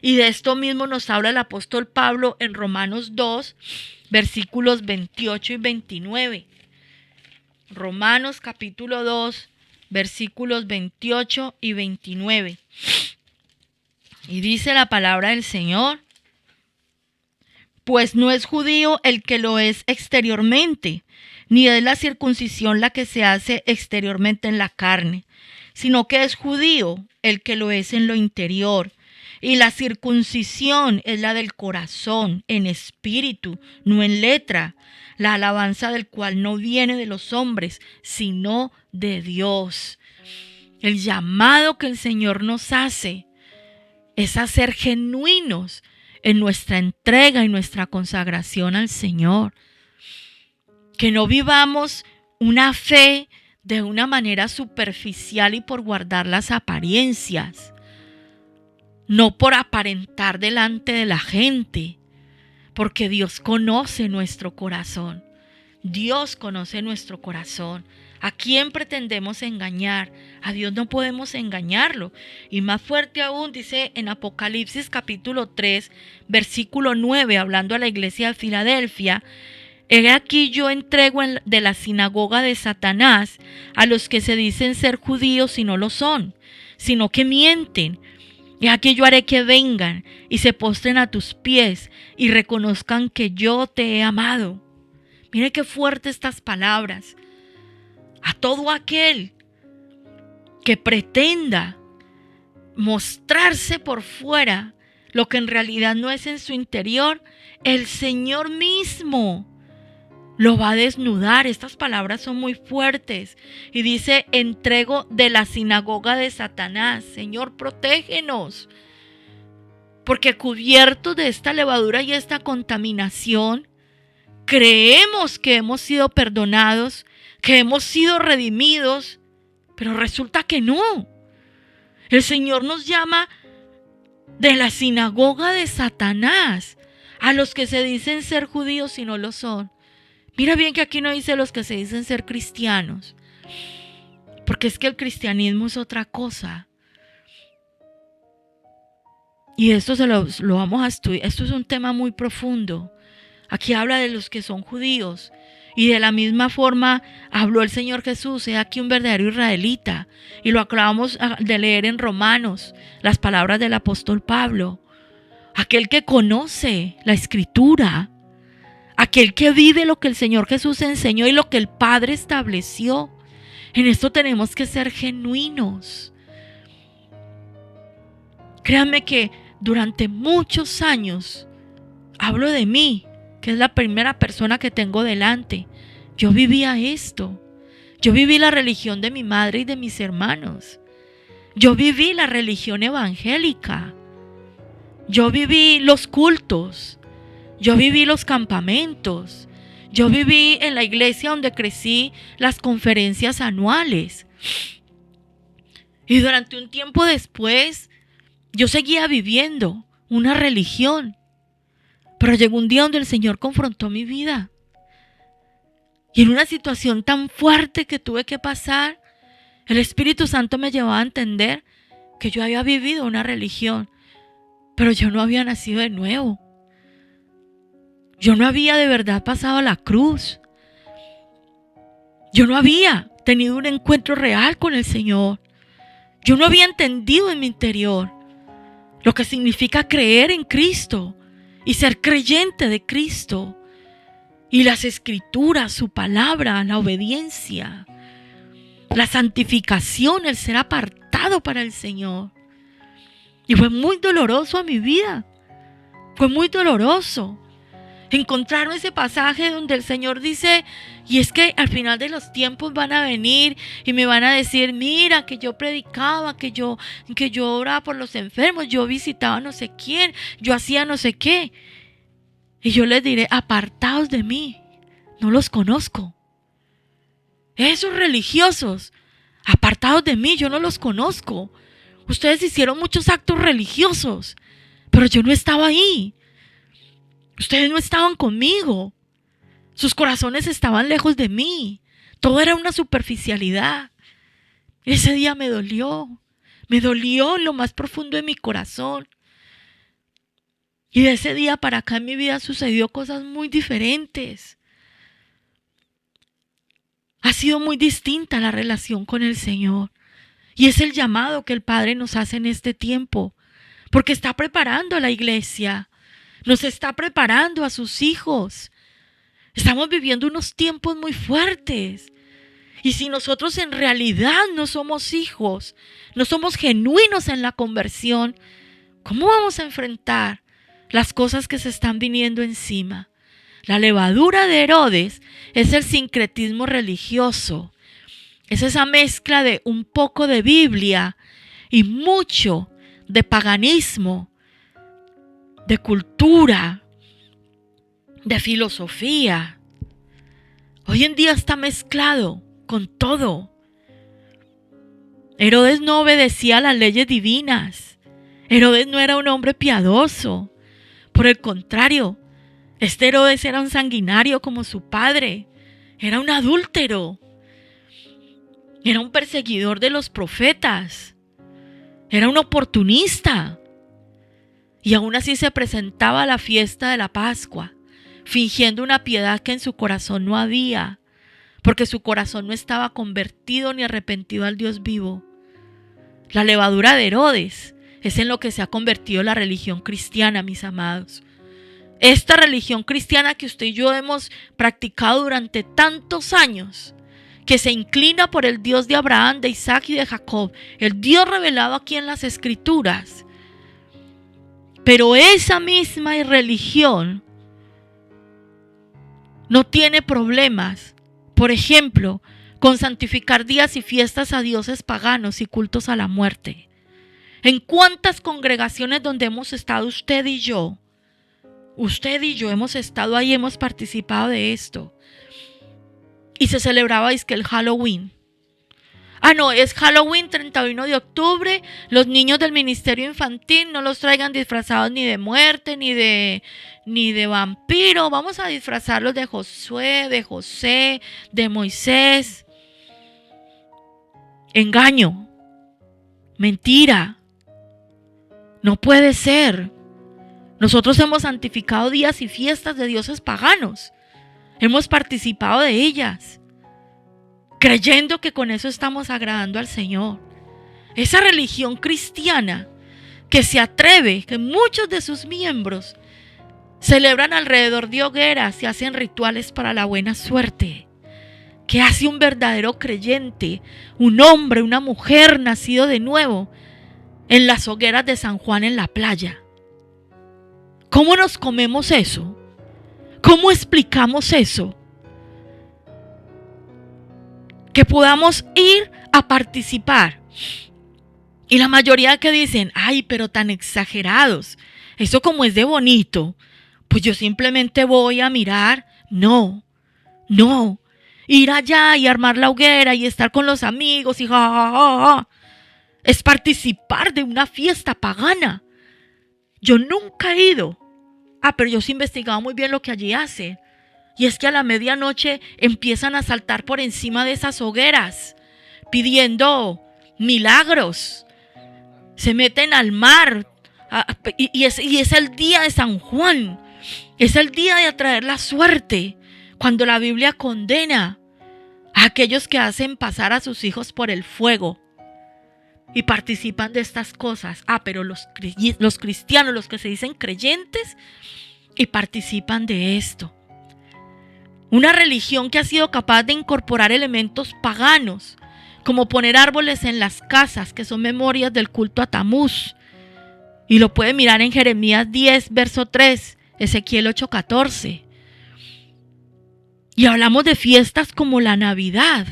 Y de esto mismo nos habla el apóstol Pablo en Romanos 2, versículos 28 y 29. Romanos capítulo 2, versículos 28 y 29. Y dice la palabra del Señor: pues no es judío el que lo es exteriormente, ni es la circuncisión la que se hace exteriormente en la carne, sino que es judío el que lo es en lo interior. Y la circuncisión es la del corazón, en espíritu, no en letra, la alabanza del cual no viene de los hombres, sino de Dios. El llamado que el Señor nos hace es a ser genuinos en nuestra entrega y nuestra consagración al Señor. Que no vivamos una fe de una manera superficial y por guardar las apariencias, no por aparentar delante de la gente, porque Dios conoce nuestro corazón. Dios conoce nuestro corazón. ¿A quién pretendemos engañar? A Dios no podemos engañarlo. Y más fuerte aún, dice en Apocalipsis capítulo 3, versículo 9, hablando a la iglesia de Filadelfia: he aquí yo entrego de la sinagoga de Satanás a los que se dicen ser judíos y no lo son, sino que mienten. He aquí yo haré que vengan y se postren a tus pies y reconozcan que yo te he amado. Mire qué fuerte estas palabras. A todo aquel que pretenda mostrarse por fuera lo que en realidad no es en su interior, el Señor mismo lo va a desnudar. Estas palabras son muy fuertes. Y dice, entrego de la sinagoga de Satanás. Señor, protégenos. Porque cubiertos de esta levadura y esta contaminación, creemos que hemos sido perdonados, que hemos sido redimidos, pero resulta que no. El Señor nos llama de la sinagoga de Satanás a los que se dicen ser judíos y no lo son. Mira bien que aquí no dice los que se dicen ser cristianos, porque es que el cristianismo es otra cosa. Y esto lo vamos a estudiar. Esto es un tema muy profundo. Aquí habla de los que son judíos. Y de la misma forma habló el Señor Jesús, he aquí un verdadero israelita. Y lo acabamos de leer en Romanos, las palabras del apóstol Pablo. Aquel que conoce la Escritura, aquel que vive lo que el Señor Jesús enseñó y lo que el Padre estableció. En esto tenemos que ser genuinos. Créanme que durante muchos años, hablo de mí, que es la primera persona que tengo delante, yo vivía esto. Yo viví la religión de mi madre y de mis hermanos. Yo viví la religión evangélica. Yo viví los cultos. Yo viví los campamentos. Yo viví en la iglesia donde crecí las conferencias anuales. Y durante un tiempo después, yo seguía viviendo una religión. Pero llegó un día donde el Señor confrontó mi vida. Y en una situación tan fuerte que tuve que pasar, el Espíritu Santo me llevó a entender que yo había vivido una religión, pero yo no había nacido de nuevo. Yo no había de verdad pasado a la cruz. Yo no había tenido un encuentro real con el Señor. Yo no había entendido en mi interior lo que significa creer en Cristo y ser creyente de Cristo. Y las Escrituras, su palabra, la obediencia, la santificación, el ser apartado para el Señor. Y fue muy doloroso a mi vida. Fue muy doloroso. Encontraron ese pasaje donde el Señor dice, y es que al final de los tiempos van a venir y me van a decir, mira que yo predicaba, que yo oraba por los enfermos, yo visitaba no sé quién, yo hacía no sé qué. Y yo les diré, apartaos de mí, no los conozco. Esos religiosos, apartados de mí, yo no los conozco. Ustedes hicieron muchos actos religiosos, pero yo no estaba ahí. Ustedes no estaban conmigo. Sus corazones estaban lejos de mí. Todo era una superficialidad. Ese día me dolió en lo más profundo de mi corazón. Y de ese día para acá en mi vida sucedió cosas muy diferentes. Ha sido muy distinta la relación con el Señor. Y es el llamado que el Padre nos hace en este tiempo. Porque está preparando a la iglesia. Nos está preparando a sus hijos. Estamos viviendo unos tiempos muy fuertes. Y si nosotros en realidad no somos hijos, no somos genuinos en la conversión, ¿cómo vamos a enfrentar las cosas que se están viniendo encima? La levadura de Herodes es el sincretismo religioso. Es esa mezcla de un poco de Biblia y mucho de paganismo, de cultura, de filosofía. Hoy en día está mezclado con todo. Herodes no obedecía las leyes divinas. Herodes no era un hombre piadoso. Por el contrario, este Herodes era un sanguinario como su padre. Era un adúltero. Era un perseguidor de los profetas. Era un oportunista. Y aún así se presentaba a la fiesta de la Pascua, fingiendo una piedad que en su corazón no había, porque su corazón no estaba convertido ni arrepentido al Dios vivo. La levadura de Herodes es en lo que se ha convertido la religión cristiana, mis amados. Esta religión cristiana que usted y yo hemos practicado durante tantos años, que se inclina por el Dios de Abraham, de Isaac y de Jacob, el Dios revelado aquí en las Escrituras. Pero esa misma religión no tiene problemas, por ejemplo, con santificar días y fiestas a dioses paganos y cultos a la muerte. ¿En cuántas congregaciones donde hemos estado usted y yo hemos estado ahí, hemos participado de esto? Y se celebraba que el Halloween. No, es Halloween 31 de octubre. Los niños del ministerio infantil no los traigan disfrazados ni de muerte, ni de vampiro. Vamos a disfrazarlos de Josué, de José, de Moisés. Engaño. Mentira. No puede ser. Nosotros hemos santificado días y fiestas de dioses paganos. Hemos participado de ellas, creyendo que con eso estamos agradando al Señor. Esa religión cristiana que se atreve, que muchos de sus miembros celebran alrededor de hogueras y hacen rituales para la buena suerte. ¿Qué hace un verdadero creyente, un hombre, una mujer nacido de nuevo en las hogueras de San Juan en la playa? ¿Cómo nos comemos eso? ¿Cómo explicamos eso? Que podamos ir a participar. Y la mayoría que dicen, ay, pero tan exagerados. Eso como es de bonito. Pues yo simplemente voy a mirar. No. Ir allá y armar la hoguera y estar con los amigos y ja. Es participar de una fiesta pagana. Yo nunca he ido. Pero yo sí he investigado muy bien lo que allí hacen. Y es que a la medianoche empiezan a saltar por encima de esas hogueras, pidiendo milagros. Se meten al mar. Y es el día de San Juan. Es el día de atraer la suerte. Cuando la Biblia condena a aquellos que hacen pasar a sus hijos por el fuego. Y participan de estas cosas. Pero los cristianos, los que se dicen creyentes, y participan de esto. Una religión que ha sido capaz de incorporar elementos paganos, como poner árboles en las casas, que son memorias del culto a Tamuz. Y lo puede mirar en Jeremías 10, verso 3, Ezequiel 8:14. Y hablamos de fiestas como la Navidad.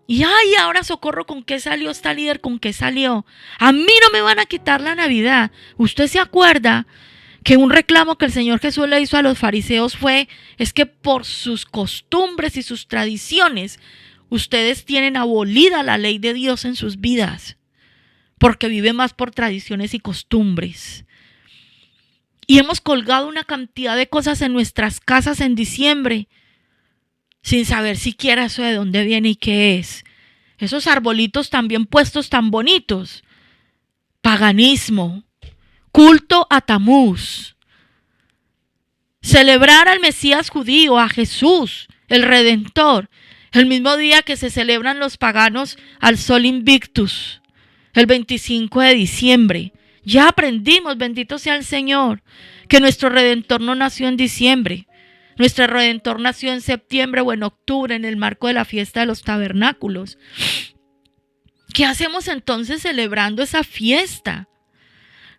Y ahora socorro, ¿con qué salió esta líder? ¿Con qué salió? A mí no me van a quitar la Navidad. ¿Usted se acuerda que un reclamo que el Señor Jesús le hizo a los fariseos es que por sus costumbres y sus tradiciones, ustedes tienen abolida la ley de Dios en sus vidas, porque viven más por tradiciones y costumbres? Y hemos colgado una cantidad de cosas en nuestras casas en diciembre, sin saber siquiera eso de dónde viene y qué es. Esos arbolitos también puestos tan bonitos. Paganismo. Culto a Tamuz. Celebrar al Mesías judío, a Jesús, el Redentor, el mismo día que se celebran los paganos al Sol Invictus, el 25 de diciembre. Ya aprendimos, bendito sea el Señor, que nuestro Redentor no nació en diciembre. Nuestro Redentor nació en septiembre o en octubre, en el marco de la fiesta de los tabernáculos. ¿Qué hacemos entonces celebrando esa fiesta?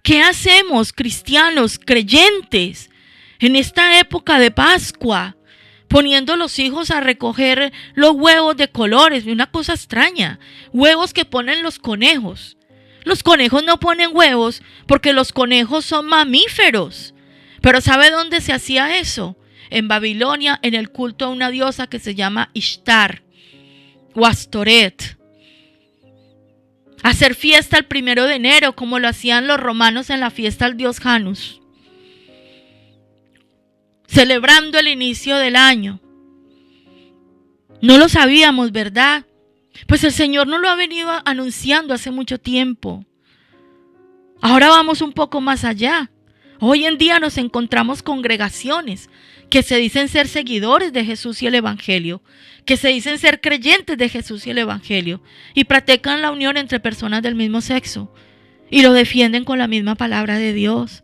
¿Qué hacemos, cristianos, creyentes, en esta época de Pascua, poniendo a los hijos a recoger los huevos de colores? Una cosa extraña, huevos que ponen los conejos. Los conejos no ponen huevos porque los conejos son mamíferos. Pero ¿sabe dónde se hacía eso? En Babilonia, en el culto a una diosa que se llama Ishtar o Astoret. Hacer fiesta el 1 de enero, como lo hacían los romanos en la fiesta al dios Janus. Celebrando el inicio del año. No lo sabíamos, ¿verdad? Pues el Señor nos lo ha venido anunciando hace mucho tiempo. Ahora vamos un poco más allá. Hoy en día nos encontramos congregaciones que se dicen ser seguidores de Jesús y el Evangelio, que se dicen ser creyentes de Jesús y el Evangelio, y practican la unión entre personas del mismo sexo, y lo defienden con la misma palabra de Dios.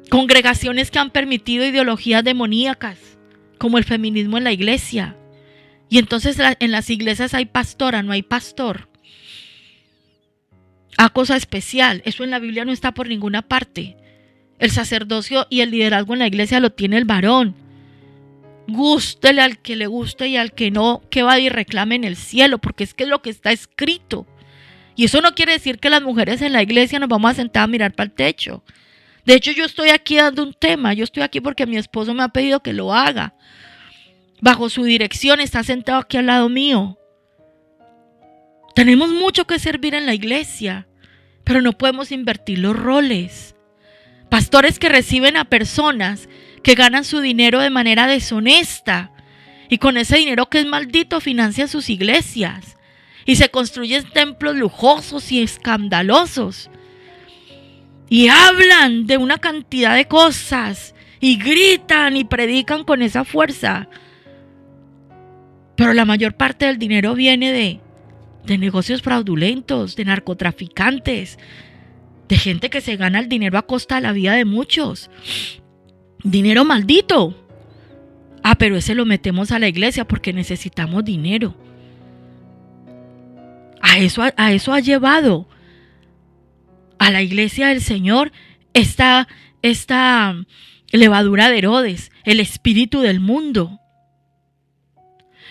Congregaciones que han permitido ideologías demoníacas, como el feminismo en la iglesia. Y entonces en las iglesias hay pastora, no hay pastor. Cosa especial, eso en la Biblia no está por ninguna parte. El sacerdocio y el liderazgo en la iglesia lo tiene el varón. Gústele al que le guste y al que no, que vaya y reclame en el cielo, porque es que es lo que está escrito. Y eso no quiere decir que las mujeres en la iglesia nos vamos a sentar a mirar para el techo. De hecho, yo estoy aquí dando un tema. Yo estoy aquí porque mi esposo me ha pedido que lo haga. Bajo su dirección, está sentado aquí al lado mío. Tenemos mucho que servir en la iglesia, pero no podemos invertir los roles. Pastores que reciben a personas que ganan su dinero de manera deshonesta y con ese dinero que es maldito financian sus iglesias y se construyen templos lujosos y escandalosos y hablan de una cantidad de cosas y gritan y predican con esa fuerza, pero la mayor parte del dinero viene de negocios fraudulentos, de narcotraficantes, de gente que se gana el dinero a costa de la vida de muchos. Dinero maldito. Pero ese lo metemos a la iglesia porque necesitamos dinero. A eso ha llevado a la iglesia del Señor esta levadura de Herodes, el espíritu del mundo.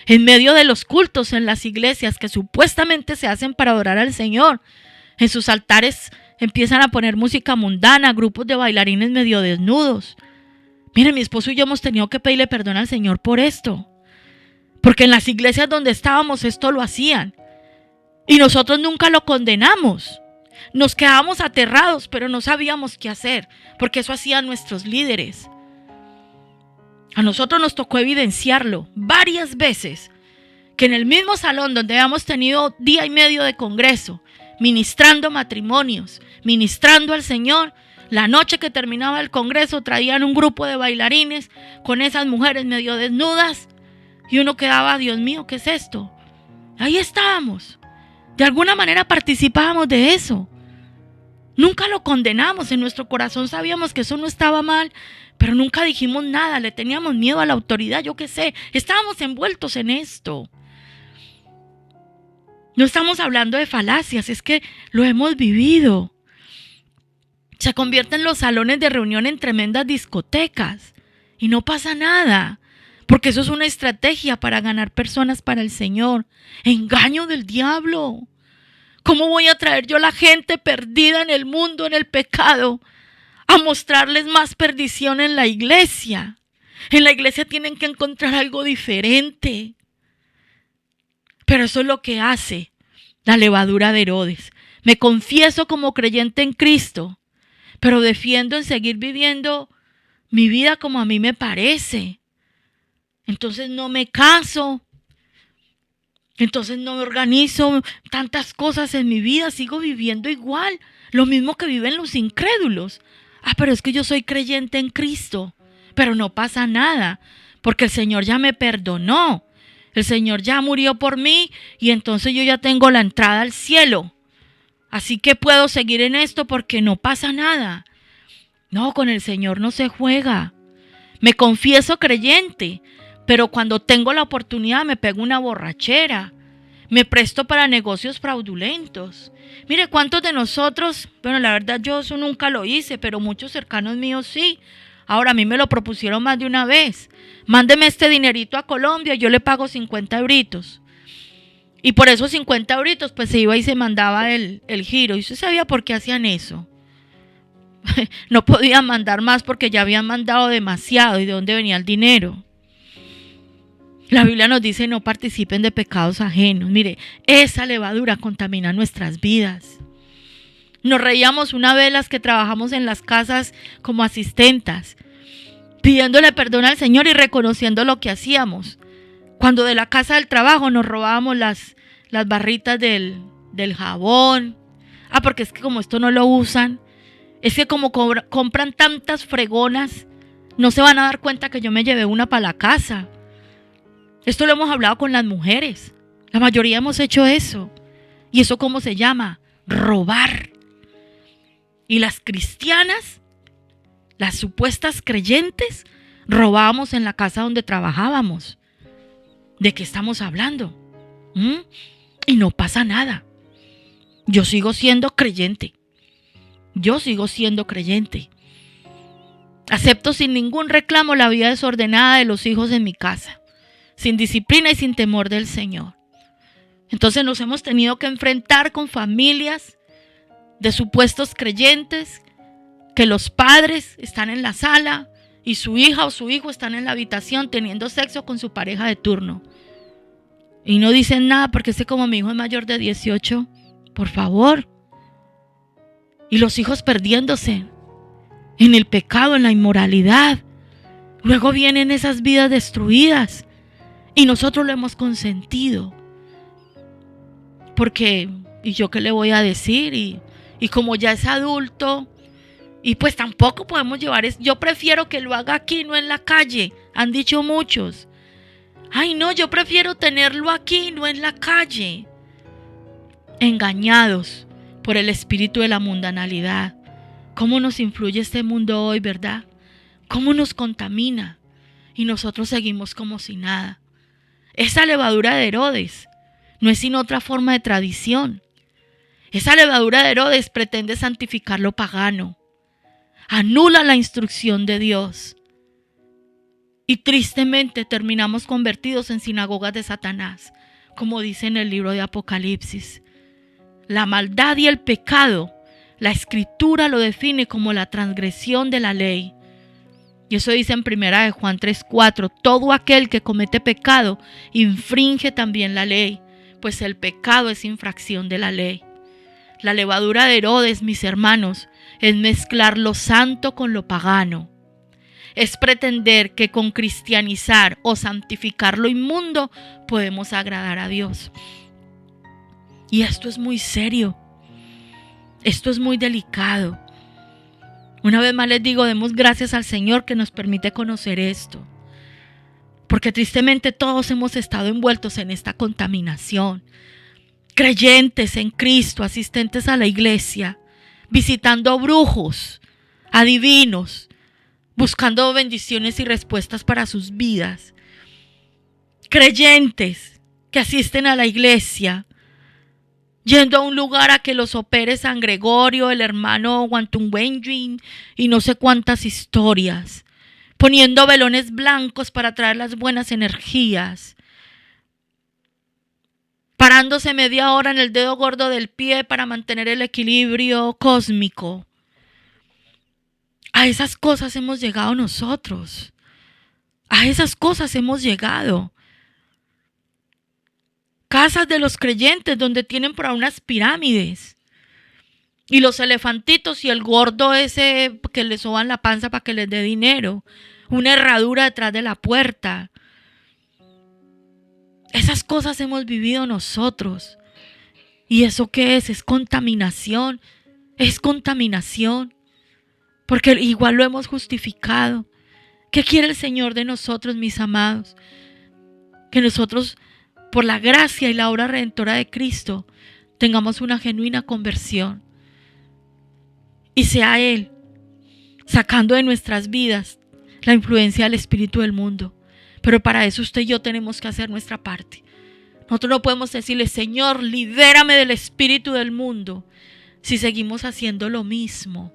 En medio de los cultos en las iglesias que supuestamente se hacen para adorar al Señor, en sus altares empiezan a poner música mundana, grupos de bailarines medio desnudos. Mire, mi esposo y yo hemos tenido que pedirle perdón al Señor por esto, porque en las iglesias donde estábamos esto lo hacían y nosotros nunca lo condenamos. Nos quedábamos aterrados, pero no sabíamos qué hacer, porque eso hacían nuestros líderes. A nosotros nos tocó evidenciarlo varias veces, que en el mismo salón donde habíamos tenido día y medio de congreso, ministrando matrimonios, ministrando al Señor, la noche que terminaba el congreso traían un grupo de bailarines con esas mujeres medio desnudas y uno quedaba, Dios mío, ¿qué es esto? Ahí estábamos. De alguna manera participábamos de eso. Nunca lo condenamos, en nuestro corazón sabíamos que eso no estaba mal, pero nunca dijimos nada, le teníamos miedo a la autoridad, yo qué sé, estábamos envueltos en esto. No estamos hablando de falacias, es que lo hemos vivido. Se convierten los salones de reunión en tremendas discotecas y no pasa nada, porque eso es una estrategia para ganar personas para el Señor. Engaño del diablo. ¿Cómo voy a traer yo a la gente perdida en el mundo, en el pecado, a mostrarles más perdición en la iglesia? En la iglesia tienen que encontrar algo diferente. Pero eso es lo que hace la levadura de Herodes. Me confieso como creyente en Cristo, pero defiendo en seguir viviendo mi vida como a mí me parece. Entonces no me caso. Entonces no me organizo tantas cosas en mi vida. Sigo viviendo igual. Lo mismo que viven los incrédulos. Pero es que yo soy creyente en Cristo. Pero no pasa nada, porque el Señor ya me perdonó. El Señor ya murió por mí y entonces yo ya tengo la entrada al cielo. Así que puedo seguir en esto porque no pasa nada. No, con el Señor no se juega. Me confieso creyente, pero cuando tengo la oportunidad me pego una borrachera. Me presto para negocios fraudulentos. Mire, ¿cuántos de nosotros? Bueno, la verdad yo eso nunca lo hice, pero muchos cercanos míos sí. Ahora a mí me lo propusieron más de una vez. Mándeme este dinerito a Colombia, yo le pago 50 euritos. Y por esos 50 euritos pues se iba y se mandaba el giro. ¿Y usted sabía por qué hacían eso? No podían mandar más porque ya habían mandado demasiado. ¿Y de dónde venía el dinero? La Biblia nos dice no participen de pecados ajenos. Mire, esa levadura contamina nuestras vidas. Nos reíamos una vez las que trabajamos en las casas como asistentas, pidiéndole perdón al Señor y reconociendo lo que hacíamos. Cuando de la casa del trabajo nos robábamos las barritas del jabón. Porque es que como esto no lo usan, es que como compran tantas fregonas, no se van a dar cuenta que yo me llevé una para la casa. Esto lo hemos hablado con las mujeres. La mayoría hemos hecho eso. ¿Y eso cómo se llama? Robar. Y las cristianas, las supuestas creyentes, robábamos en la casa donde trabajábamos. ¿De qué estamos hablando? Y no pasa nada. Yo sigo siendo creyente. Yo sigo siendo creyente. Acepto sin ningún reclamo la vida desordenada de los hijos en mi casa, sin disciplina y sin temor del Señor. Entonces nos hemos tenido que enfrentar con familias de supuestos creyentes, que los padres están en la sala y su hija o su hijo están en la habitación teniendo sexo con su pareja de turno. Y no dicen nada porque como mi hijo es mayor de 18, por favor. Y los hijos perdiéndose en el pecado, en la inmoralidad. Luego vienen esas vidas destruidas y nosotros lo hemos consentido. Porque, ¿y yo qué le voy a decir? Y como ya es adulto, y pues tampoco podemos llevar eso. Yo prefiero que lo haga aquí, no en la calle, han dicho muchos. Ay no, yo prefiero tenerlo aquí, no en la calle. Engañados por el espíritu de la mundanalidad. ¿Cómo nos influye este mundo hoy, verdad? ¿Cómo nos contamina? Y nosotros seguimos como si nada. Esa levadura de Herodes no es sino otra forma de tradición. Esa levadura de Herodes pretende santificar lo pagano. Anula la instrucción de Dios. Y tristemente terminamos convertidos en sinagogas de Satanás, como dice en el libro de Apocalipsis. La maldad y el pecado, la Escritura lo define como la transgresión de la ley. Y eso dice en 1 Juan 3:4, todo aquel que comete pecado infringe también la ley, pues el pecado es infracción de la ley. La levadura de Herodes, mis hermanos, es mezclar lo santo con lo pagano. Es pretender que con cristianizar o santificar lo inmundo podemos agradar a Dios. Y esto es muy serio. Esto es muy delicado. Una vez más les digo, demos gracias al Señor que nos permite conocer esto. Porque tristemente todos hemos estado envueltos en esta contaminación. Creyentes en Cristo, asistentes a la iglesia, visitando brujos, adivinos, buscando bendiciones y respuestas para sus vidas. Creyentes que asisten a la iglesia, yendo a un lugar a que los opere San Gregorio, el hermano Wantunwenjin y no sé cuántas historias, poniendo velones blancos para traer las buenas energías, parándose media hora en el dedo gordo del pie para mantener el equilibrio cósmico. A esas cosas hemos llegado nosotros. A esas cosas hemos llegado. Casas de los creyentes donde tienen por ahí unas pirámides. Y los elefantitos y el gordo ese que le soban la panza para que les dé dinero. Una herradura detrás de la puerta. Esas cosas hemos vivido nosotros. ¿Y eso qué es? Es contaminación. Es contaminación. Porque igual lo hemos justificado. ¿Qué quiere el Señor de nosotros, mis amados? Que nosotros, por la gracia y la obra redentora de Cristo, tengamos una genuina conversión. Y sea Él sacando de nuestras vidas la influencia del espíritu del mundo. Pero para eso usted y yo tenemos que hacer nuestra parte. Nosotros no podemos decirle, Señor, libérame del espíritu del mundo, si seguimos haciendo lo mismo.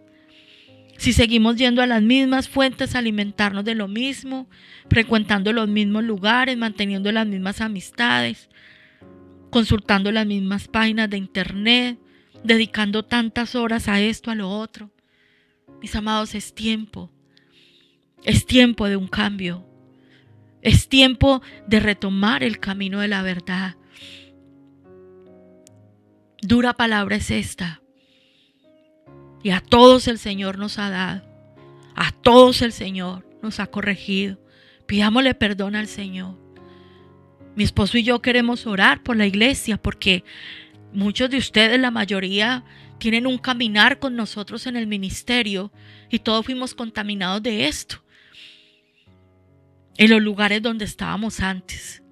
Si seguimos yendo a las mismas fuentes a alimentarnos de lo mismo, frecuentando los mismos lugares, manteniendo las mismas amistades, consultando las mismas páginas de internet, dedicando tantas horas a esto, a lo otro. Mis amados, es tiempo de un cambio. Es tiempo de retomar el camino de la verdad. Dura palabra es esta. Y a todos el Señor nos ha dado. A todos el Señor nos ha corregido. Pidámosle perdón al Señor. Mi esposo y yo queremos orar por la iglesia porque muchos de ustedes, la mayoría, tienen un caminar con nosotros en el ministerio y todos fuimos contaminados de esto. En los lugares donde estábamos antes.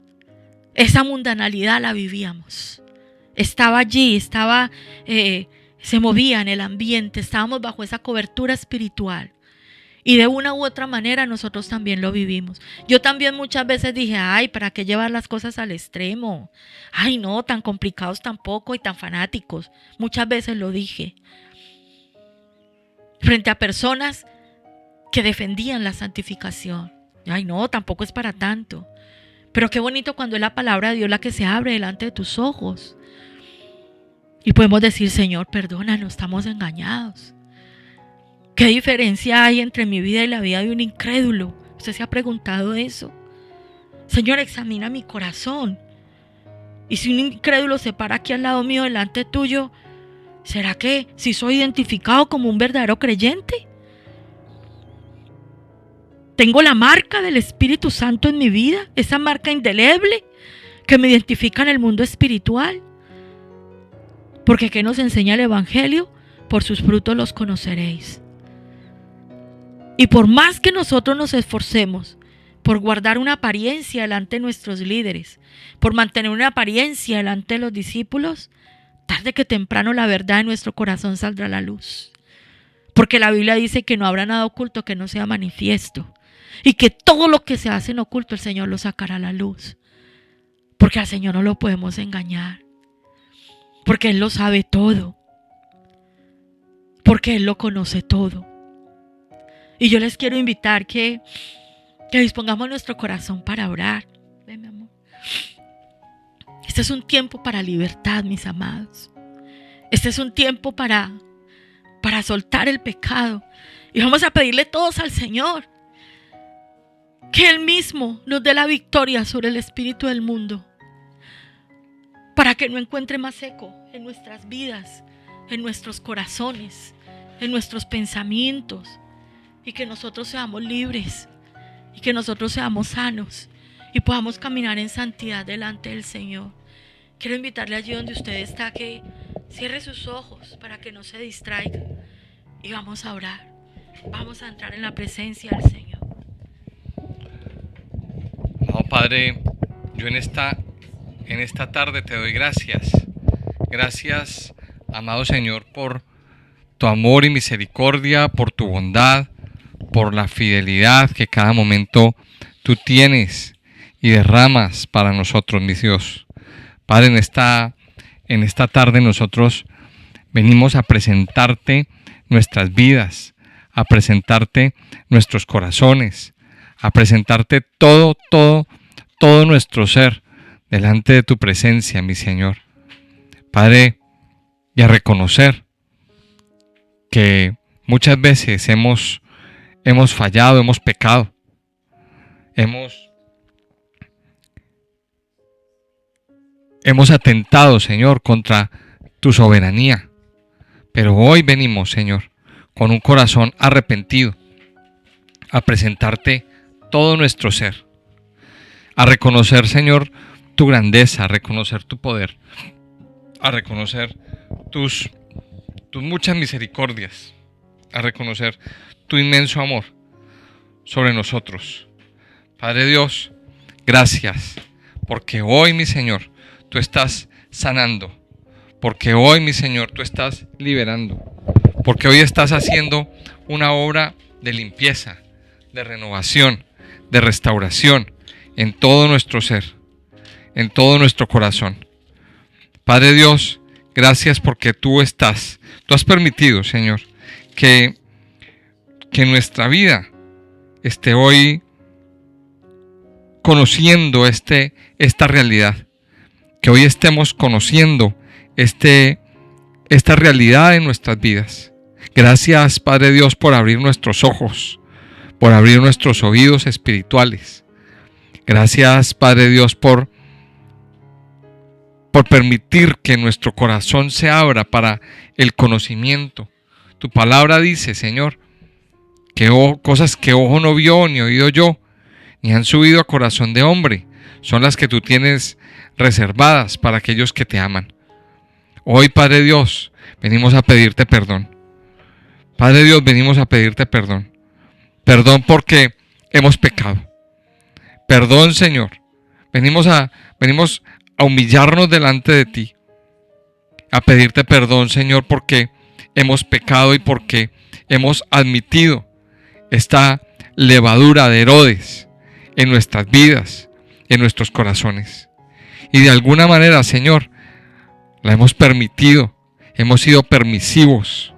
Esa mundanalidad la vivíamos. Estaba allí, se movía en el ambiente, estábamos bajo esa cobertura espiritual. Y de una u otra manera nosotros también lo vivimos. Yo también muchas veces dije, ay, ¿para qué llevar las cosas al extremo? Ay, no, tan complicados tampoco y tan fanáticos. Muchas veces lo dije. Frente a personas que defendían la santificación. Ay, no, tampoco es para tanto. Pero qué bonito cuando es la palabra de Dios la que se abre delante de tus ojos. Y podemos decir, Señor, perdónanos, estamos engañados. ¿Qué diferencia hay entre mi vida y la vida de un incrédulo? ¿Usted se ha preguntado eso? Señor, examina mi corazón. Y si un incrédulo se para aquí al lado mío, delante tuyo, ¿será que si soy identificado como un verdadero creyente? ¿Tengo la marca del Espíritu Santo en mi vida? Esa marca indeleble que me identifica en el mundo espiritual. Porque ¿qué nos enseña el Evangelio? Por sus frutos los conoceréis. Y por más que nosotros nos esforcemos por guardar una apariencia delante de nuestros líderes, por mantener una apariencia delante de los discípulos, tarde que temprano la verdad de nuestro corazón saldrá a la luz. Porque la Biblia dice que no habrá nada oculto que no sea manifiesto. Y que todo lo que se hace en oculto el Señor lo sacará a la luz. Porque al Señor no lo podemos engañar. Porque Él lo sabe todo. Porque Él lo conoce todo. Y yo les quiero invitar que dispongamos nuestro corazón para orar. Ven, mi amor. Este es un tiempo para libertad, mis amados. Este es un tiempo para soltar el pecado. Y vamos a pedirle todos al Señor que Él mismo nos dé la victoria sobre el espíritu del mundo. Para que no encuentre más eco en nuestras vidas, en nuestros corazones, en nuestros pensamientos. Y que nosotros seamos libres. Y que nosotros seamos sanos. Y podamos caminar en santidad delante del Señor. Quiero invitarle allí donde usted está que cierre sus ojos para que no se distraiga. Y vamos a orar. Vamos a entrar en la presencia del Señor. No, Padre, yo en esta tarde te doy gracias. Gracias, amado Señor, por tu amor y misericordia, por tu bondad, por la fidelidad que cada momento tú tienes y derramas para nosotros, mi Dios. Padre, en esta tarde nosotros venimos a presentarte nuestras vidas, a presentarte nuestros corazones, a presentarte todo nuestro ser delante de tu presencia, mi Señor. Padre, y a reconocer que muchas veces hemos fallado, hemos pecado, hemos atentado, Señor, contra tu soberanía. Pero hoy venimos, Señor, con un corazón arrepentido, a presentarte todo nuestro ser, a reconocer, Señor, tu grandeza, a reconocer tu poder, a reconocer tus muchas misericordias, a reconocer tu inmenso amor sobre nosotros. Padre Dios, gracias, porque hoy, mi Señor, tú estás sanando, porque hoy, mi Señor, tú estás liberando, porque hoy estás haciendo una obra de limpieza, de renovación, de restauración en todo nuestro ser, en todo nuestro corazón. Padre Dios, gracias porque tú has permitido, Señor, que nuestra vida esté hoy conociendo esta realidad, que hoy estemos conociendo esta realidad en nuestras vidas. Gracias, Padre Dios, por abrir nuestros ojos, por abrir nuestros oídos espirituales. Gracias, Padre Dios, por permitir que nuestro corazón se abra para el conocimiento. Tu palabra dice, Señor, que cosas que ojo no vio, ni oído yo, ni han subido a corazón de hombre, son las que tú tienes reservadas para aquellos que te aman. Hoy, Padre Dios, venimos a pedirte perdón. Padre Dios, venimos a pedirte perdón. Perdón porque hemos pecado. Perdón, Señor. Venimos a humillarnos delante de ti. A pedirte perdón, Señor, porque hemos pecado y porque hemos admitido esta levadura de Herodes en nuestras vidas, en nuestros corazones. Y de alguna manera, Señor, la hemos permitido, hemos sido permisivos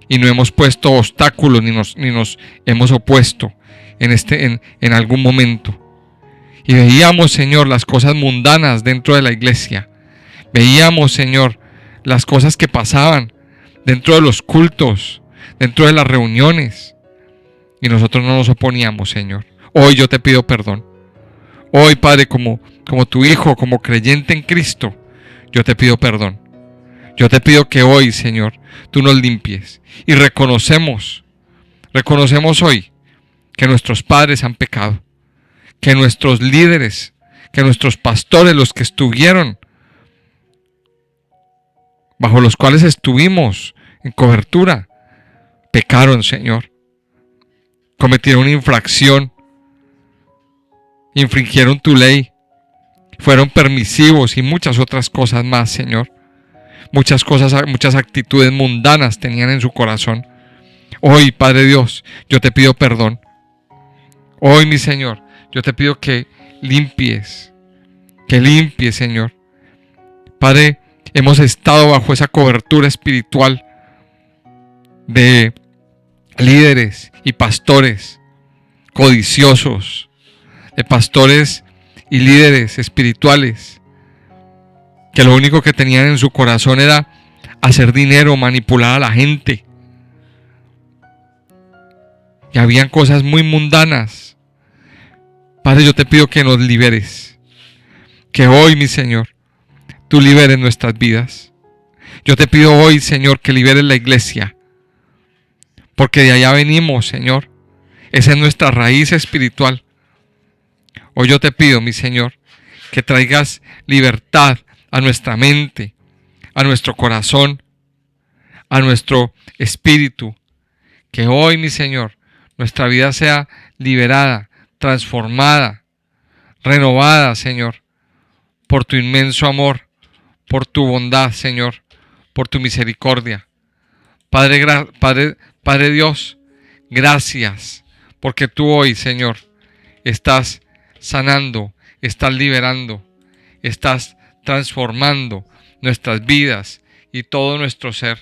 y no hemos puesto obstáculos ni nos hemos opuesto en algún momento. Y veíamos, Señor, las cosas mundanas dentro de la iglesia. Veíamos, Señor, las cosas que pasaban dentro de los cultos, dentro de las reuniones. Y nosotros no nos oponíamos, Señor. Hoy yo te pido perdón. Hoy, Padre, como tu hijo, como creyente en Cristo, yo te pido perdón. Yo te pido que hoy, Señor, tú nos limpies. Y reconocemos hoy que nuestros padres han pecado. Que nuestros líderes, que nuestros pastores, los que estuvieron, bajo los cuales estuvimos en cobertura, pecaron, Señor. Cometieron una infracción, infringieron tu ley, fueron permisivos y muchas otras cosas más, Señor. Muchas actitudes mundanas tenían en su corazón. Hoy, Padre Dios, yo te pido perdón. Hoy, mi Señor, yo te pido que limpies, Señor. Padre, hemos estado bajo esa cobertura espiritual de líderes y pastores codiciosos, de pastores y líderes espirituales que lo único que tenían en su corazón era hacer dinero, manipular a la gente. Y habían cosas muy mundanas. Padre, yo te pido que nos liberes. Que hoy, mi Señor, tú liberes nuestras vidas. Yo te pido hoy, Señor, que liberes la iglesia. Porque de allá venimos, Señor. Esa es nuestra raíz espiritual. Hoy yo te pido, mi Señor, que traigas libertad a nuestra mente, a nuestro corazón, a nuestro espíritu. Que hoy, mi Señor, nuestra vida sea liberada, transformada, renovada, Señor, por tu inmenso amor, por tu bondad, Señor, por tu misericordia. Padre Dios, gracias, porque tú hoy, Señor, estás sanando, estás liberando, estás transformando nuestras vidas y todo nuestro ser.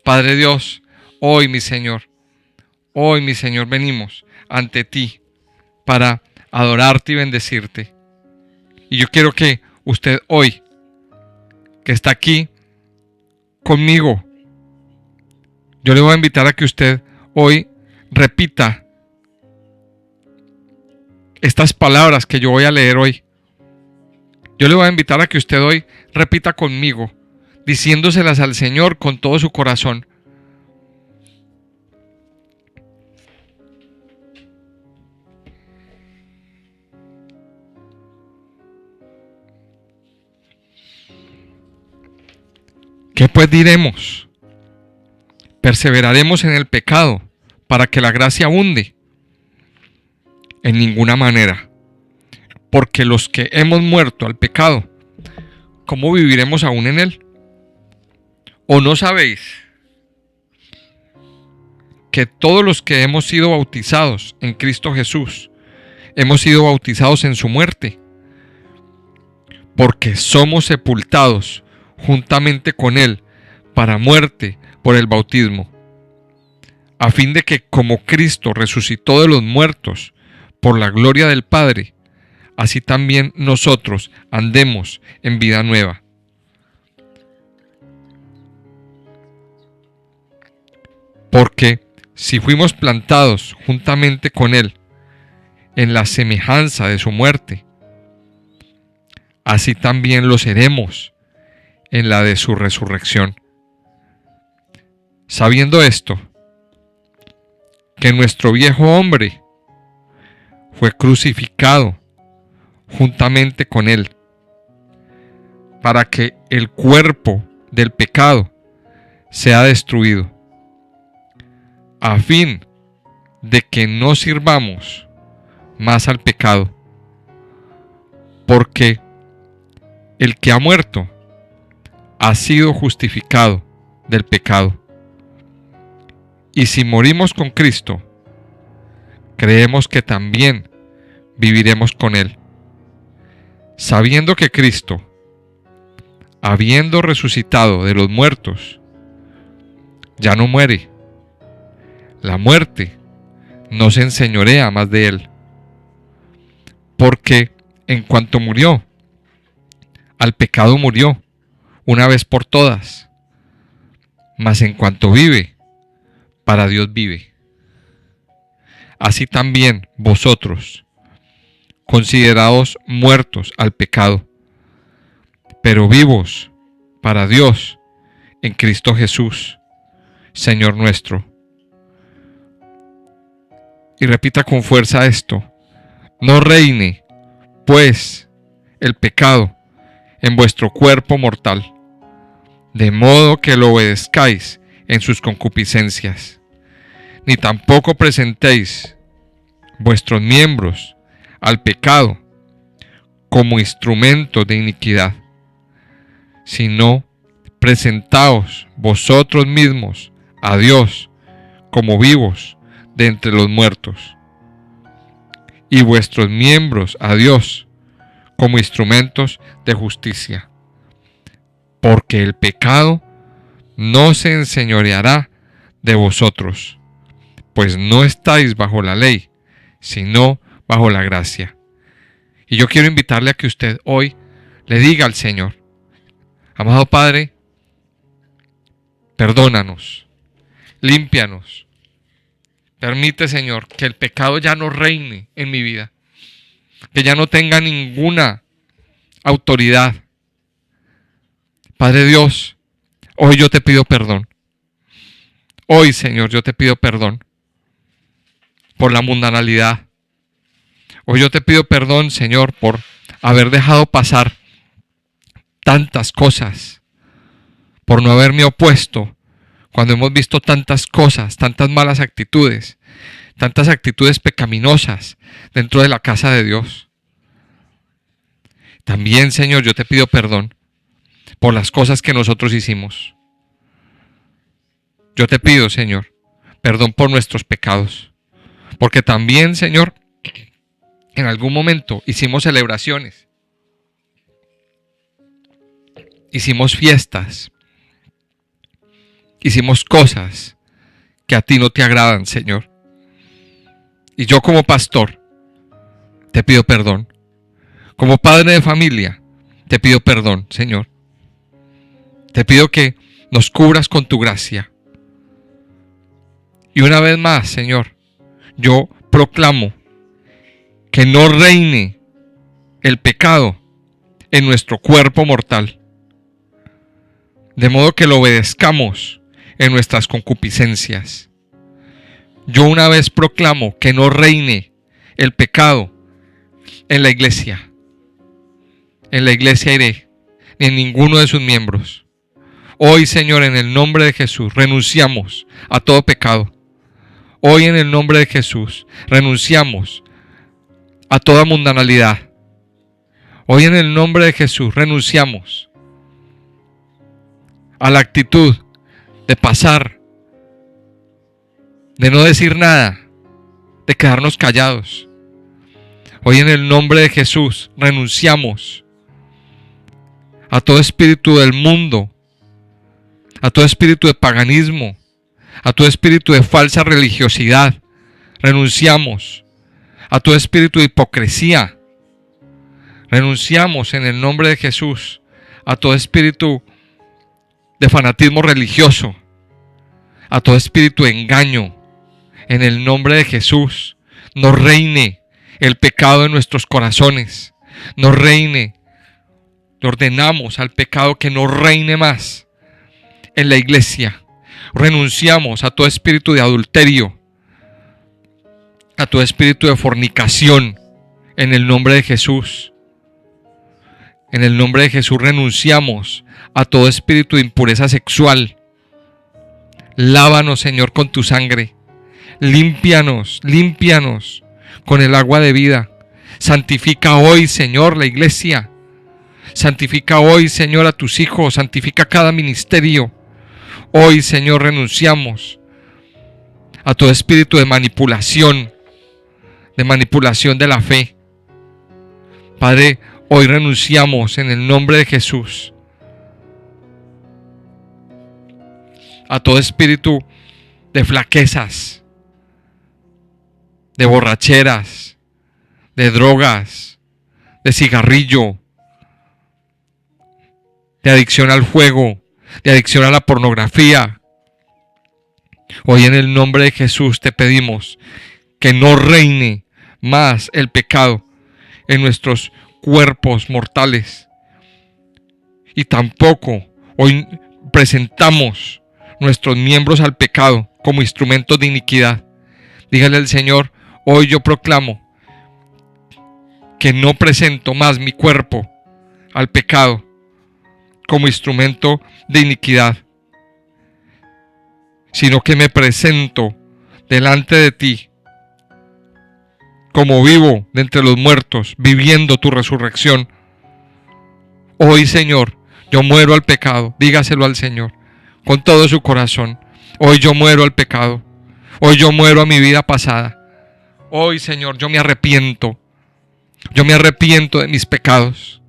Padre Dios, hoy, mi Señor, venimos ante ti para adorarte y bendecirte. Y yo quiero que usted hoy, que está aquí conmigo, yo le voy a invitar a que usted hoy repita estas palabras que yo voy a leer hoy. Yo le voy a invitar a que usted hoy repita conmigo, diciéndoselas al Señor con todo su corazón. ¿Qué pues diremos? ¿Perseveraremos en el pecado para que la gracia abunde? En ninguna manera. Porque los que hemos muerto al pecado, ¿cómo viviremos aún en él? ¿O no sabéis que todos los que hemos sido bautizados en Cristo Jesús, hemos sido bautizados en su muerte? Porque somos sepultados juntamente con él para muerte por el bautismo, a fin de que como Cristo resucitó de los muertos por la gloria del Padre, así también nosotros andemos en vida nueva. Porque si fuimos plantados juntamente con él en la semejanza de su muerte, así también lo seremos en la de su resurrección. Sabiendo esto, que nuestro viejo hombre fue crucificado juntamente con él, para que el cuerpo del pecado sea destruido, a fin de que no sirvamos más al pecado, porque el que ha muerto ha sido justificado del pecado. Y si morimos con Cristo, creemos que también viviremos con Él, sabiendo que Cristo, habiendo resucitado de los muertos, ya no muere. La muerte no se enseñorea más de Él, porque en cuanto murió, al pecado murió una vez por todas, mas en cuanto vive, para Dios vive. Así también vosotros, considerados muertos al pecado, pero vivos para Dios en Cristo Jesús, Señor nuestro. Y repita con fuerza esto: no reine, pues, el pecado en vuestro cuerpo mortal, de modo que lo obedezcáis en sus concupiscencias, ni tampoco presentéis vuestros miembros al pecado como instrumentos de iniquidad, sino presentaos vosotros mismos a Dios como vivos de entre los muertos, y vuestros miembros a Dios como instrumentos de justicia, porque el pecado no se enseñoreará de vosotros, pues no estáis bajo la ley, sino bajo la gracia. Y yo quiero invitarle a que usted hoy le diga al Señor: amado Padre, perdónanos, límpianos. Permite, Señor, que el pecado ya no reine en mi vida, que ya no tenga ninguna autoridad. Padre Dios, hoy yo te pido perdón. Hoy, Señor, yo te pido perdón por la mundanalidad. Hoy yo te pido perdón, Señor, por haber dejado pasar tantas cosas, por no haberme opuesto cuando hemos visto tantas cosas, tantas malas actitudes, tantas actitudes pecaminosas dentro de la casa de Dios. También, Señor, yo te pido perdón por las cosas que nosotros hicimos. Yo te pido, Señor, perdón por nuestros pecados, porque también, Señor, en algún momento hicimos celebraciones, hicimos fiestas, hicimos cosas que a ti no te agradan, Señor. Y yo como pastor te pido perdón. Como padre de familia te pido perdón, Señor. Te pido que nos cubras con tu gracia. Y una vez más, Señor, yo proclamo que no reine el pecado en nuestro cuerpo mortal, de modo que lo obedezcamos en nuestras concupiscencias. Yo una vez proclamo que no reine el pecado en la iglesia. En la iglesia iré, ni en ninguno de sus miembros. Hoy, Señor, en el nombre de Jesús, renunciamos a todo pecado. Hoy, en el nombre de Jesús, renunciamos a toda mundanalidad. Hoy, en el nombre de Jesús, renunciamos a la actitud de pasar, de no decir nada, de quedarnos callados. Hoy, en el nombre de Jesús, renunciamos a todo espíritu del mundo, a todo espíritu de paganismo, a todo espíritu de falsa religiosidad. Renunciamos a todo espíritu de hipocresía. Renunciamos en el nombre de Jesús a todo espíritu de fanatismo religioso, a todo espíritu de engaño. En el nombre de Jesús, no reine el pecado en nuestros corazones. No reine. Le ordenamos al pecado que no reine más en la iglesia. Renunciamos a todo espíritu de adulterio, a todo espíritu de fornicación, en el nombre de Jesús. En el nombre de Jesús renunciamos a todo espíritu de impureza sexual. Lávanos, Señor, con tu sangre. Límpianos, límpianos con el agua de vida. Santifica hoy, Señor, la iglesia. Santifica hoy, Señor, a tus hijos. Santifica cada ministerio. Hoy, Señor, renunciamos a todo espíritu de manipulación de la fe. Padre, hoy renunciamos en el nombre de Jesús a todo espíritu de flaquezas, de borracheras, de drogas, de cigarrillo, de adicción al juego, de adicción a la pornografía. Hoy en el nombre de Jesús te pedimos que no reine más el pecado en nuestros cuerpos mortales. Y tampoco hoy presentamos nuestros miembros al pecado como instrumentos de iniquidad. Dígale al Señor, hoy yo proclamo que no presento más mi cuerpo al pecado como instrumento de iniquidad, sino que me presento delante de ti como vivo de entre los muertos, viviendo tu resurrección. Hoy, Señor, yo muero al pecado. Dígaselo al Señor con todo su corazón. Hoy yo muero al pecado. Hoy yo muero a mi vida pasada. Hoy, Señor, yo me arrepiento. Yo me arrepiento de mis pecados.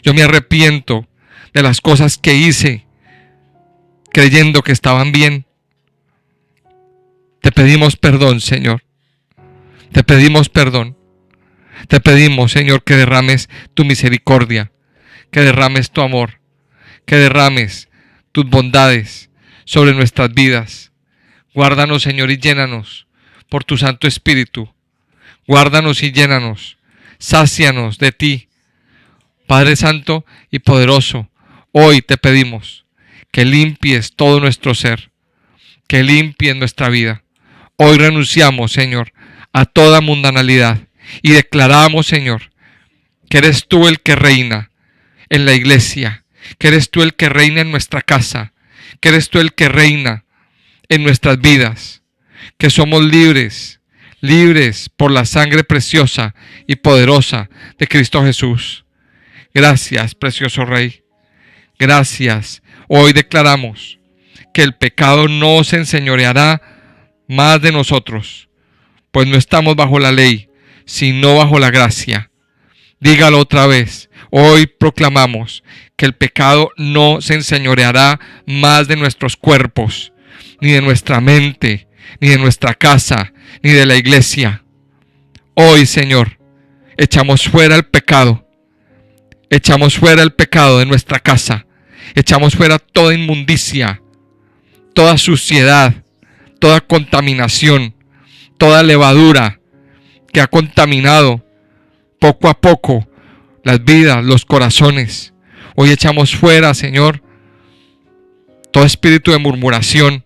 Yo me arrepiento de las cosas que hice creyendo que estaban bien. Te pedimos perdón, Señor. Te pedimos perdón. Te pedimos, Señor, que derrames tu misericordia, que derrames tu amor, que derrames tus bondades sobre nuestras vidas. Guárdanos, Señor, y llénanos por tu Santo Espíritu. Guárdanos y llénanos. Sácianos de ti. Padre Santo y poderoso, hoy te pedimos que limpies todo nuestro ser, que limpies nuestra vida. Hoy renunciamos, Señor, a toda mundanalidad y declaramos, Señor, que eres tú el que reina en la iglesia, que eres tú el que reina en nuestra casa, que eres tú el que reina en nuestras vidas, que somos libres, libres por la sangre preciosa y poderosa de Cristo Jesús. Gracias, precioso Rey. Gracias. Hoy declaramos que el pecado no se enseñoreará más de nosotros, pues no estamos bajo la ley, sino bajo la gracia. Dígalo otra vez. Hoy proclamamos que el pecado no se enseñoreará más de nuestros cuerpos, ni de nuestra mente, ni de nuestra casa, ni de la iglesia. Hoy, Señor, echamos fuera el pecado. Echamos fuera el pecado de nuestra casa. Echamos fuera toda inmundicia, toda suciedad, toda contaminación, toda levadura que ha contaminado poco a poco las vidas, los corazones. Hoy echamos fuera, Señor, todo espíritu de murmuración,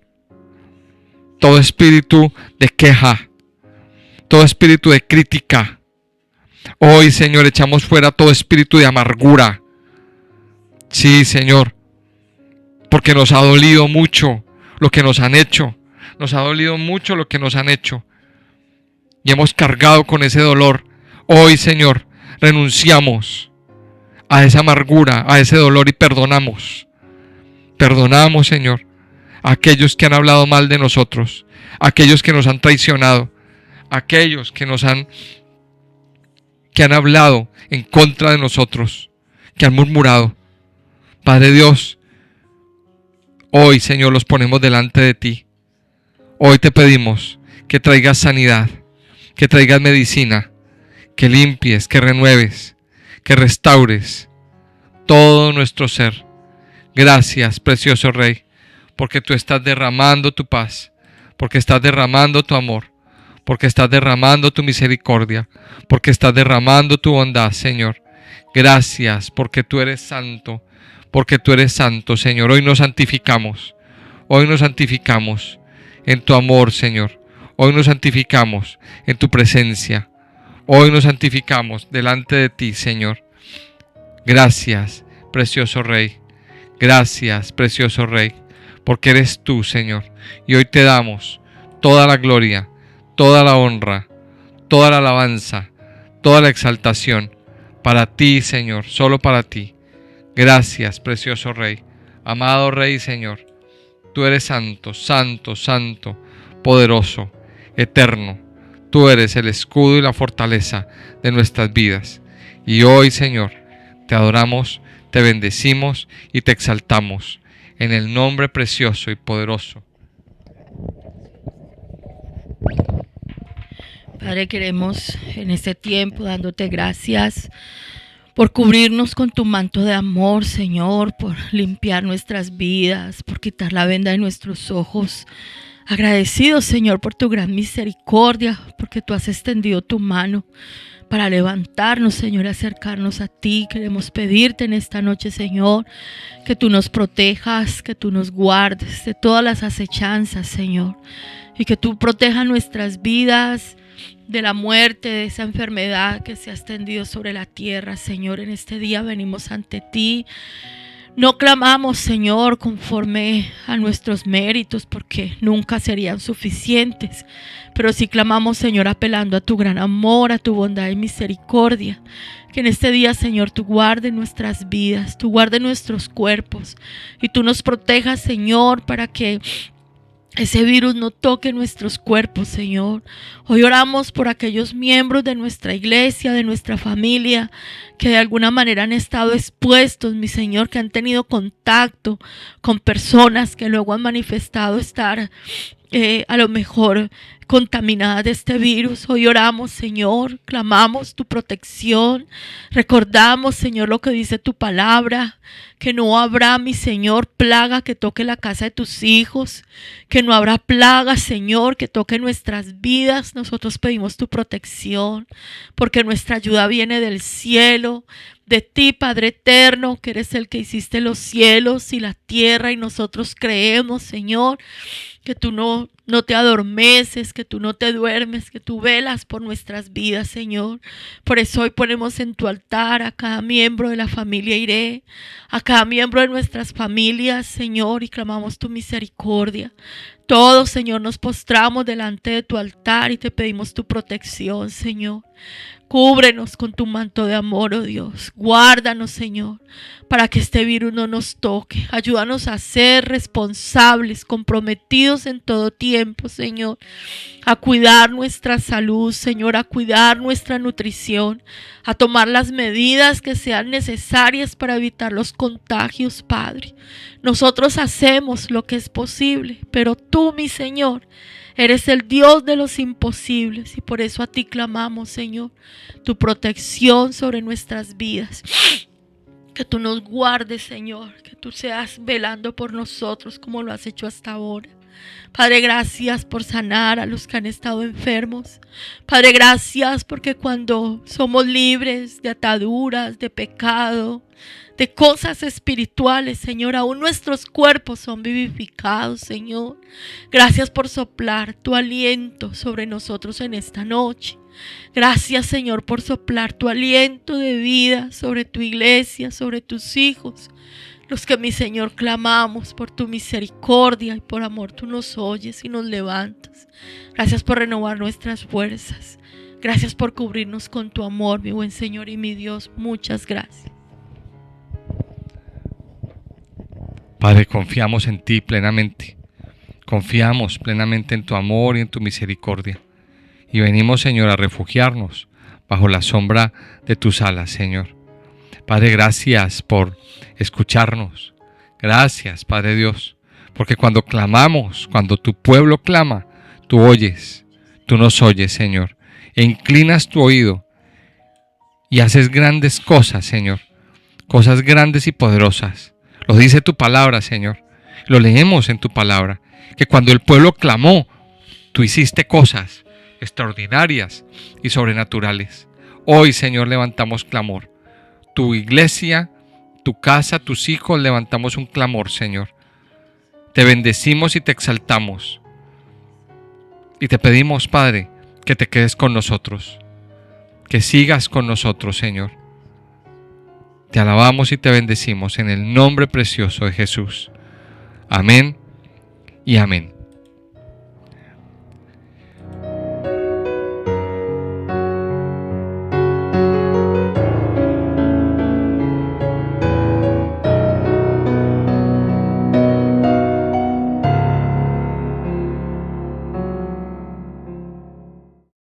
todo espíritu de queja, todo espíritu de crítica. Hoy, Señor, echamos fuera todo espíritu de amargura. Sí, Señor, porque nos ha dolido mucho lo que nos han hecho. Nos ha dolido mucho lo que nos han hecho. Y hemos cargado con ese dolor. Hoy, Señor, renunciamos a esa amargura, a ese dolor y perdonamos. Perdonamos, Señor, a aquellos que han hablado mal de nosotros, a aquellos que nos han traicionado, a aquellos que han hablado en contra de nosotros, que han murmurado. Padre Dios, hoy, Señor, los ponemos delante de ti. Hoy te pedimos que traigas sanidad, que traigas medicina, que limpies, que renueves, que restaures todo nuestro ser. Gracias, precioso Rey, porque tú estás derramando tu paz, porque estás derramando tu amor, porque estás derramando tu misericordia, porque estás derramando tu bondad, Señor. Gracias, porque tú eres santo, Señor. Hoy nos santificamos en tu amor, Señor. Hoy nos santificamos en tu presencia. Hoy nos santificamos delante de ti, Señor. Gracias, precioso Rey. Gracias, precioso Rey, porque eres tú, Señor. Y hoy te damos toda la gloria, toda la honra, toda la alabanza, toda la exaltación para ti, Señor, solo para ti. Gracias, precioso Rey, amado Rey, Señor. Tú eres santo, santo, santo, poderoso, eterno. Tú eres el escudo y la fortaleza de nuestras vidas. Y hoy, Señor, te adoramos, te bendecimos y te exaltamos en el nombre precioso y poderoso. Padre, queremos en este tiempo dándote gracias por cubrirnos con tu manto de amor, Señor, por limpiar nuestras vidas, por quitar la venda de nuestros ojos. Agradecidos, Señor, por tu gran misericordia, porque tú has extendido tu mano para levantarnos, Señor, y acercarnos a ti. Queremos pedirte en esta noche, Señor, que tú nos protejas, que tú nos guardes de todas las acechanzas, Señor, y que tú protejas nuestras vidas de la muerte, de esa enfermedad que se ha extendido sobre la tierra. Señor, en este día venimos ante ti. No clamamos, Señor, conforme a nuestros méritos, porque nunca serían suficientes, pero sí clamamos, Señor, apelando a tu gran amor, a tu bondad y misericordia. Que en este día, Señor, tú guardes nuestras vidas, tú guardes nuestros cuerpos y tú nos protejas, Señor, para que ese virus no toque nuestros cuerpos, Señor. Hoy oramos por aquellos miembros de nuestra iglesia, de nuestra familia, que de alguna manera han estado expuestos, mi Señor, que han tenido contacto con personas que luego han manifestado estar a lo mejor contaminadas de este virus. Hoy oramos, Señor, clamamos tu protección, recordamos, Señor, lo que dice tu palabra, que no habrá, mi Señor, plaga que toque la casa de tus hijos, que no habrá plaga, Señor, que toque nuestras vidas. Nosotros pedimos tu protección, porque nuestra ayuda viene del cielo, de ti, Padre eterno, que eres el que hiciste los cielos y la tierra, y nosotros creemos, Señor, que tú no te adormeces, que tú no te duermes, que tú velas por nuestras vidas, Señor. Por eso hoy ponemos en tu altar a cada miembro de la familia Iré, a cada miembro de nuestras familias, Señor, y clamamos tu misericordia. Todos, Señor, nos postramos delante de tu altar y te pedimos tu protección, Señor. Cúbrenos con tu manto de amor, oh Dios. Guárdanos, Señor, para que este virus no nos toque. Ayúdanos a ser responsables, comprometidos en todo tiempo, Señor. A cuidar nuestra salud, Señor, a cuidar nuestra nutrición, a tomar las medidas que sean necesarias para evitar los contagios, Padre. Nosotros hacemos lo que es posible, pero tú, mi Señor, eres el Dios de los imposibles y por eso a ti clamamos, Señor, tu protección sobre nuestras vidas. Que tú nos guardes, Señor, que tú seas velando por nosotros como lo has hecho hasta ahora. Padre, gracias por sanar a los que han estado enfermos. Padre, gracias porque cuando somos libres de ataduras, de pecado, de cosas espirituales, Señor, aún nuestros cuerpos son vivificados, Señor. Gracias por soplar tu aliento sobre nosotros en esta noche. Gracias, Señor, por soplar tu aliento de vida sobre tu iglesia, sobre tus hijos. Los que, mi Señor, clamamos por tu misericordia y por amor, tú nos oyes y nos levantas. Gracias por renovar nuestras fuerzas. Gracias por cubrirnos con tu amor, mi buen Señor y mi Dios. Muchas gracias. Padre, confiamos en ti plenamente. Confiamos plenamente en tu amor y en tu misericordia. Y venimos, Señor, a refugiarnos bajo la sombra de tus alas, Señor. Padre, gracias por escucharnos. Gracias, Padre Dios, porque cuando clamamos, cuando tu pueblo clama, tú oyes, tú nos oyes, Señor, e inclinas tu oído y haces grandes cosas, Señor, cosas grandes y poderosas. Lo dice tu palabra, Señor, lo leemos en tu palabra, que cuando el pueblo clamó, tú hiciste cosas extraordinarias y sobrenaturales. Hoy, Señor, levantamos clamor. Tu iglesia, tu casa, tus hijos, levantamos un clamor, Señor. Te bendecimos y te exaltamos. Y te pedimos, Padre, que te quedes con nosotros, que sigas con nosotros, Señor. Te alabamos y te bendecimos en el nombre precioso de Jesús. Amén y amén.